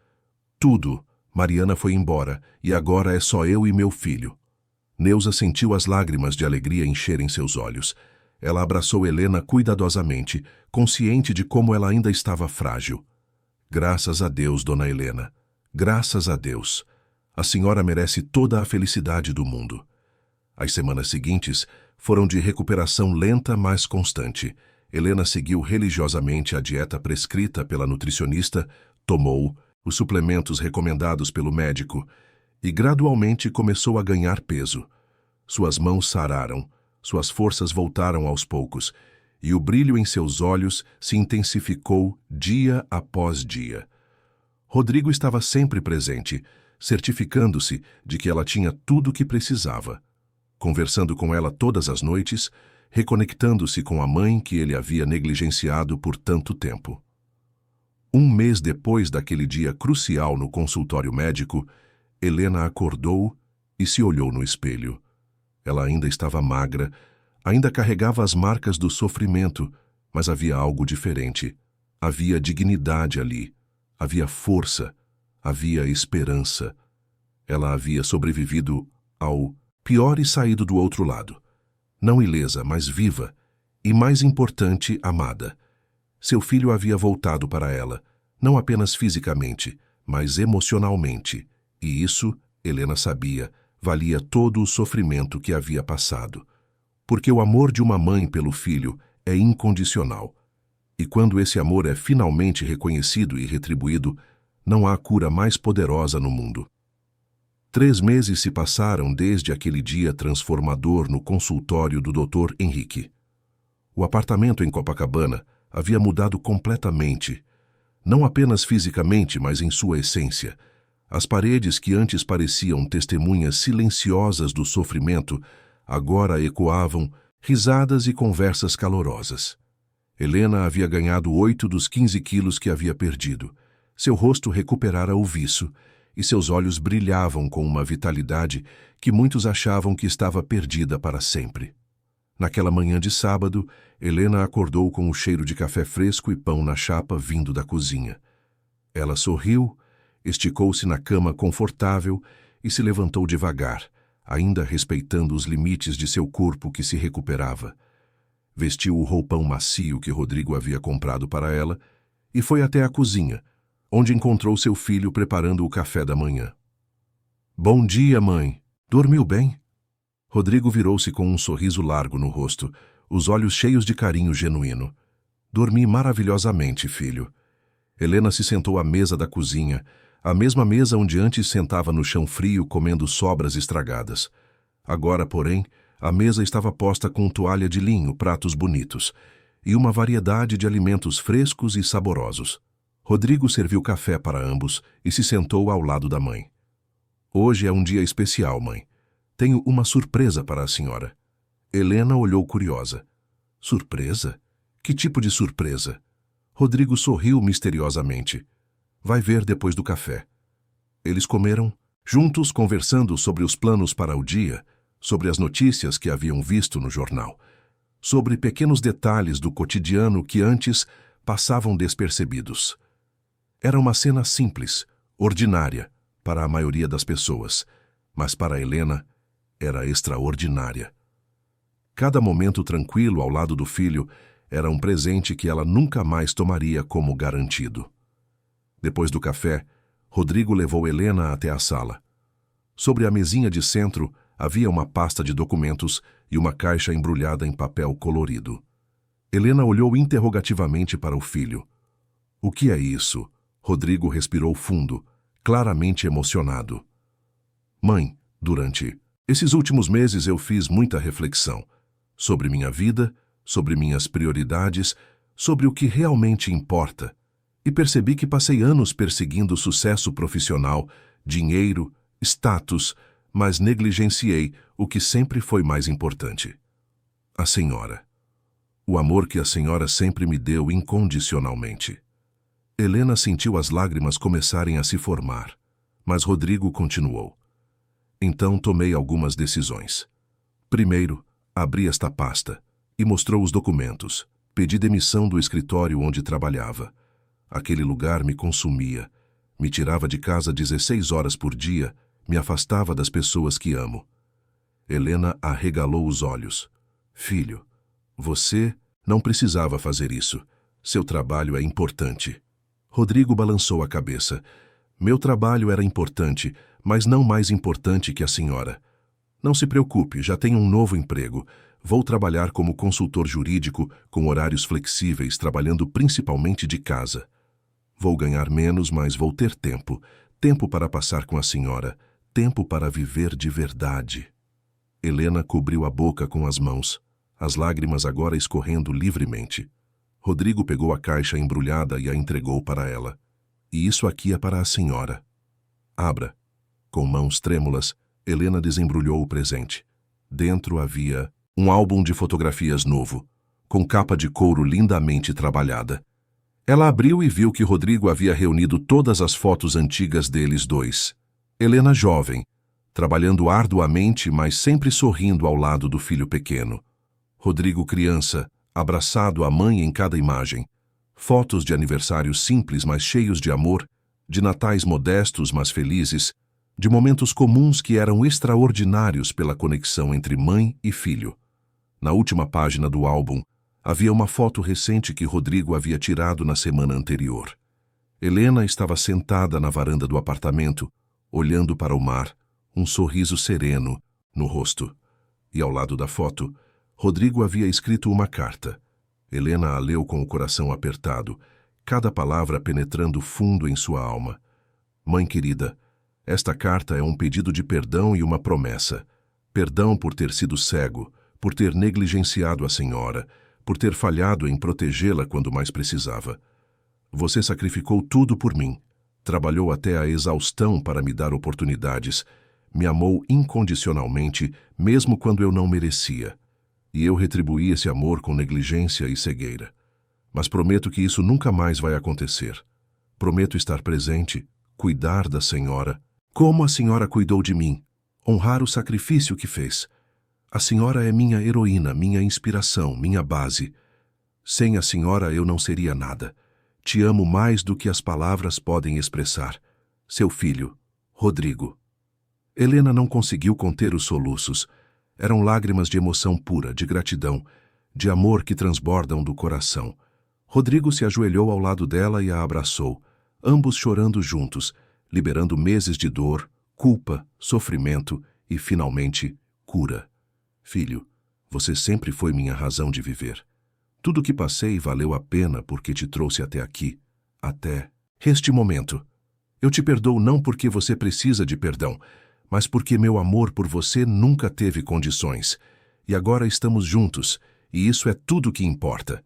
Tudo. Mariana foi embora, e agora é só eu e meu filho. Neuza sentiu as lágrimas de alegria encherem seus olhos. Ela abraçou Helena cuidadosamente, consciente de como ela ainda estava frágil. Graças a Deus, dona Helena. Graças a Deus. A senhora merece toda a felicidade do mundo. As semanas seguintes foram de recuperação lenta, mas constante. Helena seguiu religiosamente a dieta prescrita pela nutricionista, tomou os suplementos recomendados pelo médico e gradualmente começou a ganhar peso. Suas mãos sararam, suas forças voltaram aos poucos e o brilho em seus olhos se intensificou dia após dia. Rodrigo estava sempre presente, certificando-se de que ela tinha tudo o que precisava. Conversando com ela todas as noites, reconectando-se com a mãe que ele havia negligenciado por tanto tempo. Um mês depois daquele dia crucial no consultório médico, Helena acordou e se olhou no espelho. Ela ainda estava magra, ainda carregava as marcas do sofrimento, mas havia algo diferente. Havia dignidade ali, havia força, havia esperança. Ela havia sobrevivido ao pior e saído do outro lado. Não ilesa, mas viva, e mais importante, amada. Seu filho havia voltado para ela, não apenas fisicamente, mas emocionalmente, e isso, Helena sabia, valia todo o sofrimento que havia passado. Porque o amor de uma mãe pelo filho é incondicional, e quando esse amor é finalmente reconhecido e retribuído, não há cura mais poderosa no mundo. 3 meses se passaram desde aquele dia transformador no consultório do Dr. Henrique. O apartamento em Copacabana havia mudado completamente, não apenas fisicamente, mas em sua essência. As paredes que antes pareciam testemunhas silenciosas do sofrimento, agora ecoavam risadas e conversas calorosas. Helena havia ganhado 8 dos 15 quilos que havia perdido. Seu rosto recuperara o viço, e seus olhos brilhavam com uma vitalidade que muitos achavam que estava perdida para sempre. Naquela manhã de sábado, Helena acordou com o cheiro de café fresco e pão na chapa vindo da cozinha. Ela sorriu, esticou-se na cama confortável e se levantou devagar, ainda respeitando os limites de seu corpo que se recuperava. Vestiu o roupão macio que Rodrigo havia comprado para ela e foi até a cozinha, onde encontrou seu filho preparando o café da manhã. "Bom dia, mãe. Dormiu bem?" Rodrigo virou-se com um sorriso largo no rosto, os olhos cheios de carinho genuíno. "Dormi maravilhosamente, filho." Helena se sentou à mesa da cozinha, a mesma mesa onde antes sentava no chão frio comendo sobras estragadas. Agora, porém, a mesa estava posta com toalha de linho, pratos bonitos, e uma variedade de alimentos frescos e saborosos. Rodrigo serviu café para ambos e se sentou ao lado da mãe. "Hoje é um dia especial, mãe. Tenho uma surpresa para a senhora." Helena olhou curiosa. "Surpresa? Que tipo de surpresa?" Rodrigo sorriu misteriosamente. "Vai ver depois do café." Eles comeram, juntos conversando sobre os planos para o dia, sobre as notícias que haviam visto no jornal, sobre pequenos detalhes do cotidiano que antes passavam despercebidos. Era uma cena simples, ordinária, para a maioria das pessoas, mas para Helena era extraordinária. Cada momento tranquilo ao lado do filho era um presente que ela nunca mais tomaria como garantido. Depois do café, Rodrigo levou Helena até a sala. Sobre a mesinha de centro havia uma pasta de documentos e uma caixa embrulhada em papel colorido. Helena olhou interrogativamente para o filho. "O que é isso?" Rodrigo respirou fundo, claramente emocionado. "Mãe, durante esses últimos meses eu fiz muita reflexão sobre minha vida, sobre minhas prioridades, sobre o que realmente importa, e percebi que passei anos perseguindo sucesso profissional, dinheiro, status, mas negligenciei o que sempre foi mais importante: a senhora. O amor que a senhora sempre me deu incondicionalmente." Helena sentiu as lágrimas começarem a se formar, mas Rodrigo continuou. "Então tomei algumas decisões. Primeiro, abri esta pasta e mostrou os documentos. Pedi demissão do escritório onde trabalhava. Aquele lugar me consumia, me tirava de casa 16 horas por dia, me afastava das pessoas que amo." Helena arregalou os olhos. "Filho, você não precisava fazer isso. Seu trabalho é importante." Rodrigo balançou a cabeça. "Meu trabalho era importante, mas não mais importante que a senhora. Não se preocupe, já tenho um novo emprego. Vou trabalhar como consultor jurídico, com horários flexíveis, trabalhando principalmente de casa. Vou ganhar menos, mas vou ter tempo. Tempo para passar com a senhora. Tempo para viver de verdade." Helena cobriu a boca com as mãos, as lágrimas agora escorrendo livremente. Rodrigo pegou a caixa embrulhada e a entregou para ela. "E isso aqui é para a senhora. Abra." Com mãos trêmulas, Helena desembrulhou o presente. Dentro havia um álbum de fotografias novo, com capa de couro lindamente trabalhada. Ela abriu e viu que Rodrigo havia reunido todas as fotos antigas deles dois. Helena jovem, trabalhando arduamente, mas sempre sorrindo ao lado do filho pequeno. Rodrigo criança, abraçado à mãe em cada imagem. Fotos de aniversários simples, mas cheios de amor, de natais modestos, mas felizes, de momentos comuns que eram extraordinários pela conexão entre mãe e filho. Na última página do álbum, havia uma foto recente que Rodrigo havia tirado na semana anterior. Helena estava sentada na varanda do apartamento, olhando para o mar, um sorriso sereno no rosto. E ao lado da foto, Rodrigo havia escrito uma carta. Helena a leu com o coração apertado, cada palavra penetrando fundo em sua alma. "Mãe querida, esta carta é um pedido de perdão e uma promessa. Perdão por ter sido cego, por ter negligenciado a senhora, por ter falhado em protegê-la quando mais precisava. Você sacrificou tudo por mim, trabalhou até a exaustão para me dar oportunidades, me amou incondicionalmente, mesmo quando eu não merecia. E eu retribuí esse amor com negligência e cegueira. Mas prometo que isso nunca mais vai acontecer. Prometo estar presente, cuidar da senhora, como a senhora cuidou de mim, honrar o sacrifício que fez. A senhora é minha heroína, minha inspiração, minha base. Sem a senhora eu não seria nada. Te amo mais do que as palavras podem expressar. Seu filho, Rodrigo. Helena não conseguiu conter os soluços. Eram lágrimas de emoção pura, de gratidão, de amor que transbordam do coração. Rodrigo se ajoelhou ao lado dela e a abraçou, ambos chorando juntos, liberando meses de dor, culpa, sofrimento e, finalmente, cura. Filho, você sempre foi minha razão de viver. Tudo o que passei valeu a pena porque te trouxe até aqui, até este momento. Eu te perdoo não porque você precisa de perdão, mas porque meu amor por você nunca teve condições. E agora estamos juntos, e isso é tudo o que importa.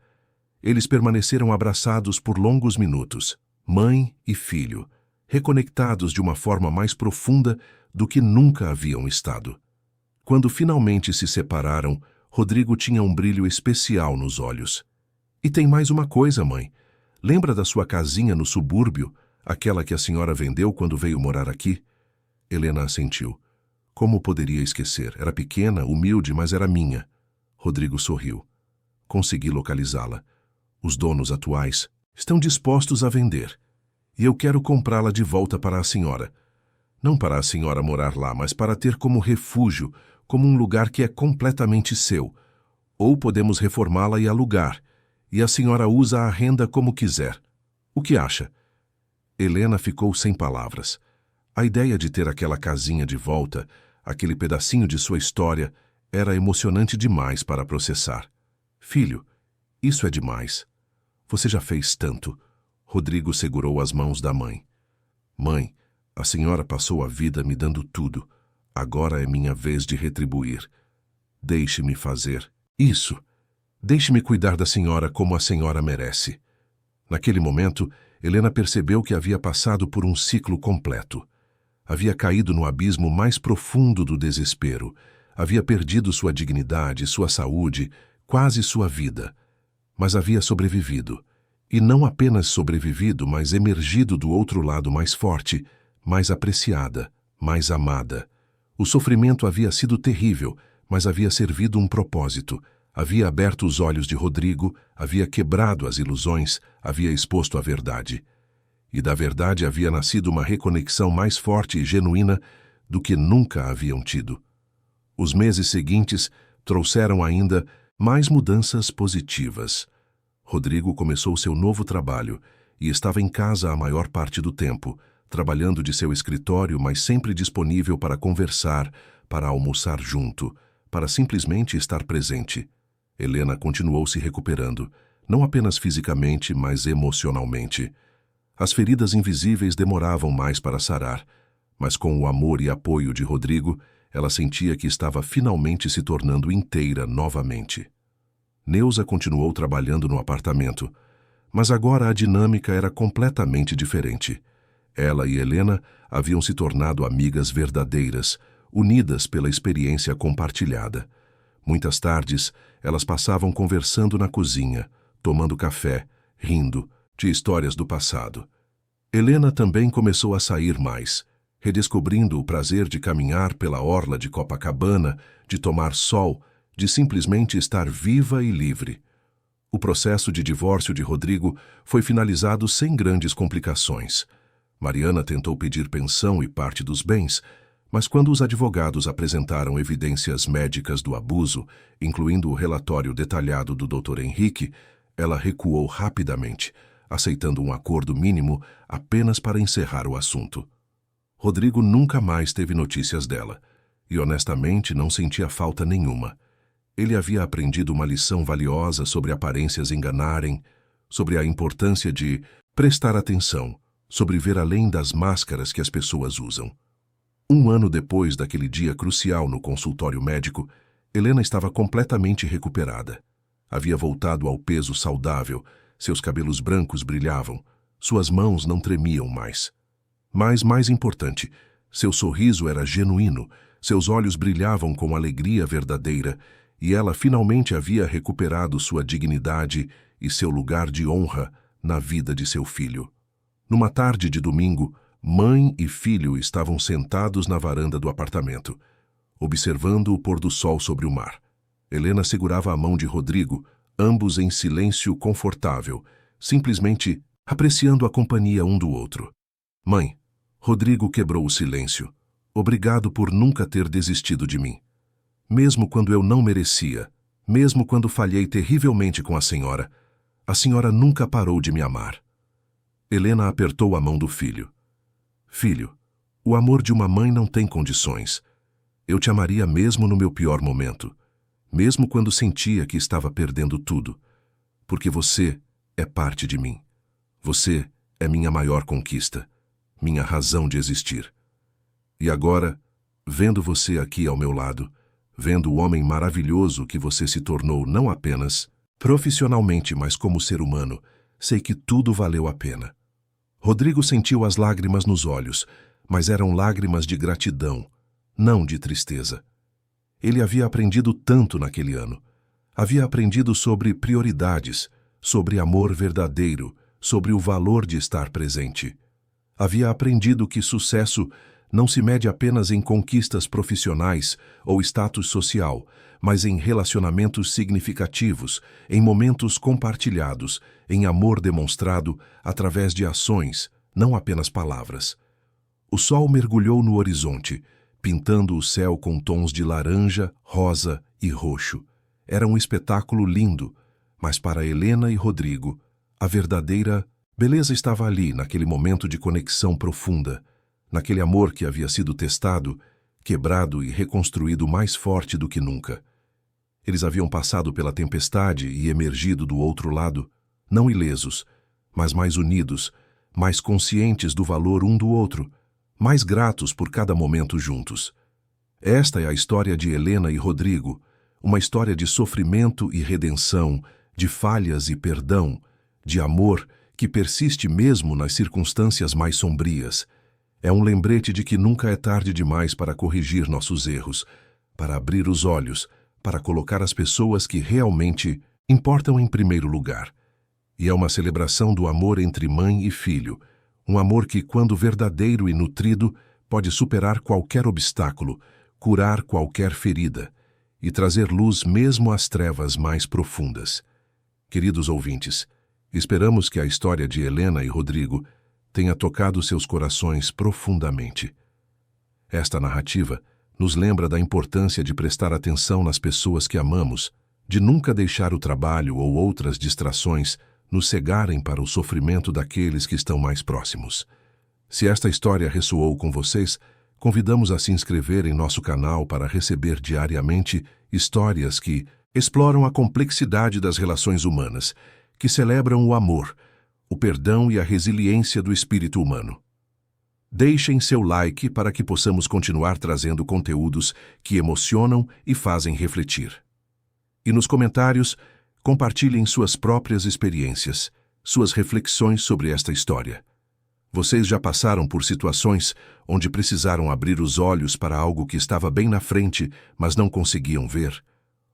Eles permaneceram abraçados por longos minutos, mãe e filho, reconectados de uma forma mais profunda do que nunca haviam estado. Quando finalmente se separaram, Rodrigo tinha um brilho especial nos olhos. E tem mais uma coisa, mãe. Lembra da sua casinha no subúrbio, aquela que a senhora vendeu quando veio morar aqui? Helena assentiu. Como poderia esquecer? Era pequena, humilde, mas era minha. Rodrigo sorriu. Consegui localizá-la. Os donos atuais estão dispostos a vender. E eu quero comprá-la de volta para a senhora. Não para a senhora morar lá, mas para ter como refúgio, como um lugar que é completamente seu. Ou podemos reformá-la e alugar, e a senhora usa a renda como quiser. O que acha? Helena ficou sem palavras. A ideia de ter aquela casinha de volta, aquele pedacinho de sua história, era emocionante demais para processar. Filho, isso é demais. Você já fez tanto. Rodrigo segurou as mãos da mãe. Mãe, a senhora passou a vida me dando tudo. Agora é minha vez de retribuir. Deixe-me fazer isso. Deixe-me cuidar da senhora como a senhora merece. Naquele momento, Helena percebeu que havia passado por um ciclo completo. Havia caído no abismo mais profundo do desespero. Havia perdido sua dignidade, sua saúde, quase sua vida. Mas havia sobrevivido. E não apenas sobrevivido, mas emergido do outro lado mais forte, mais apreciada, mais amada. O sofrimento havia sido terrível, mas havia servido um propósito. Havia aberto os olhos de Rodrigo, havia quebrado as ilusões, havia exposto a verdade. E da verdade havia nascido uma reconexão mais forte e genuína do que nunca haviam tido. Os meses seguintes trouxeram ainda mais mudanças positivas. Rodrigo começou seu novo trabalho e estava em casa a maior parte do tempo, trabalhando de seu escritório, mas sempre disponível para conversar, para almoçar junto, para simplesmente estar presente. Helena continuou se recuperando, não apenas fisicamente, mas emocionalmente. As feridas invisíveis demoravam mais para sarar, mas com o amor e apoio de Rodrigo, ela sentia que estava finalmente se tornando inteira novamente. Neuza continuou trabalhando no apartamento, mas agora a dinâmica era completamente diferente. Ela e Helena haviam se tornado amigas verdadeiras, unidas pela experiência compartilhada. Muitas tardes, elas passavam conversando na cozinha, tomando café, rindo, de histórias do passado. Helena também começou a sair mais, redescobrindo o prazer de caminhar pela orla de Copacabana, de tomar sol, de simplesmente estar viva e livre. O processo de divórcio de Rodrigo foi finalizado sem grandes complicações. Mariana tentou pedir pensão e parte dos bens, mas quando os advogados apresentaram evidências médicas do abuso, incluindo o relatório detalhado do Dr. Henrique, ela recuou rapidamente, aceitando um acordo mínimo apenas para encerrar o assunto. Rodrigo nunca mais teve notícias dela, e honestamente não sentia falta nenhuma. Ele havia aprendido uma lição valiosa sobre aparências enganarem, sobre a importância de prestar atenção, sobre ver além das máscaras que as pessoas usam. 1 ano depois daquele dia crucial no consultório médico, Helena estava completamente recuperada. Havia voltado ao peso saudável, seus cabelos brancos brilhavam, suas mãos não tremiam mais. Mas, mais importante, seu sorriso era genuíno, seus olhos brilhavam com alegria verdadeira, e ela finalmente havia recuperado sua dignidade e seu lugar de honra na vida de seu filho. Numa tarde de domingo, mãe e filho estavam sentados na varanda do apartamento. observando o pôr do sol sobre o mar. Helena segurava a mão de Rodrigo, ambos em silêncio confortável, simplesmente apreciando a companhia um do outro. Mãe, Rodrigo quebrou o silêncio. Obrigado por nunca ter desistido de mim. Mesmo quando eu não merecia, mesmo quando falhei terrivelmente com a senhora nunca parou de me amar. Helena apertou a mão do filho. Filho, o amor de uma mãe não tem condições. Eu te amaria mesmo no meu pior momento, mesmo quando sentia que estava perdendo tudo, porque você é parte de mim. Você é minha maior conquista, minha razão de existir. E agora, vendo você aqui ao meu lado, vendo o homem maravilhoso que você se tornou não apenas profissionalmente, mas como ser humano, sei que tudo valeu a pena. Rodrigo sentiu as lágrimas nos olhos, mas eram lágrimas de gratidão, não de tristeza. Ele havia aprendido tanto naquele ano. Havia aprendido sobre prioridades, sobre amor verdadeiro, sobre o valor de estar presente. Havia aprendido que sucesso não se mede apenas em conquistas profissionais ou status social, mas em relacionamentos significativos, em momentos compartilhados, em amor demonstrado através de ações, não apenas palavras. O sol mergulhou no horizonte, pintando o céu com tons de laranja, rosa e roxo. Era um espetáculo lindo, mas para Helena e Rodrigo, a verdadeira beleza estava ali, naquele momento de conexão profunda, naquele amor que havia sido testado, quebrado e reconstruído mais forte do que nunca. Eles haviam passado pela tempestade e emergido do outro lado, não ilesos, mas mais unidos, mais conscientes do valor um do outro, mais gratos por cada momento juntos. Esta é a história de Helena e Rodrigo, uma história de sofrimento e redenção, de falhas e perdão, de amor que persiste mesmo nas circunstâncias mais sombrias. É um lembrete de que nunca é tarde demais para corrigir nossos erros, para abrir os olhos, para colocar as pessoas que realmente importam em primeiro lugar. E é uma celebração do amor entre mãe e filho, um amor que, quando verdadeiro e nutrido, pode superar qualquer obstáculo, curar qualquer ferida e trazer luz mesmo às trevas mais profundas. Queridos ouvintes, esperamos que a história de Helena e Rodrigo tenha tocado seus corações profundamente. Esta narrativa nos lembra da importância de prestar atenção nas pessoas que amamos, de nunca deixar o trabalho ou outras distrações nos cegarem para o sofrimento daqueles que estão mais próximos. Se esta história ressoou com vocês, convidamos a se inscrever em nosso canal para receber diariamente histórias que exploram a complexidade das relações humanas, que celebram o amor, o perdão e a resiliência do espírito humano. Deixem seu like para que possamos continuar trazendo conteúdos que emocionam e fazem refletir. E nos comentários, compartilhem suas próprias experiências, suas reflexões sobre esta história. Vocês já passaram por situações onde precisaram abrir os olhos para algo que estava bem na frente, mas não conseguiam ver?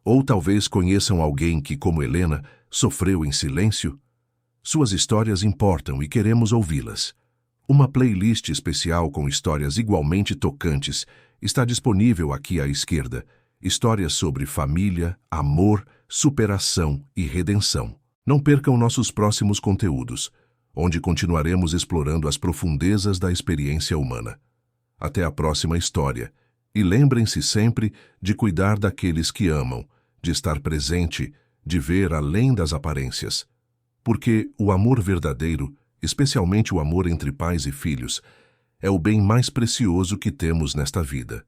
Ou talvez conheçam alguém que, como Helena, sofreu em silêncio? Suas histórias importam e queremos ouvi-las. Uma playlist especial com histórias igualmente tocantes está disponível aqui à esquerda. Histórias sobre família, amor, superação e redenção. Não percam nossos próximos conteúdos, onde continuaremos explorando as profundezas da experiência humana. Até a próxima história. E lembrem-se sempre de cuidar daqueles que amam, de estar presente, de ver além das aparências. Porque o amor verdadeiro, especialmente o amor entre pais e filhos, é o bem mais precioso que temos nesta vida.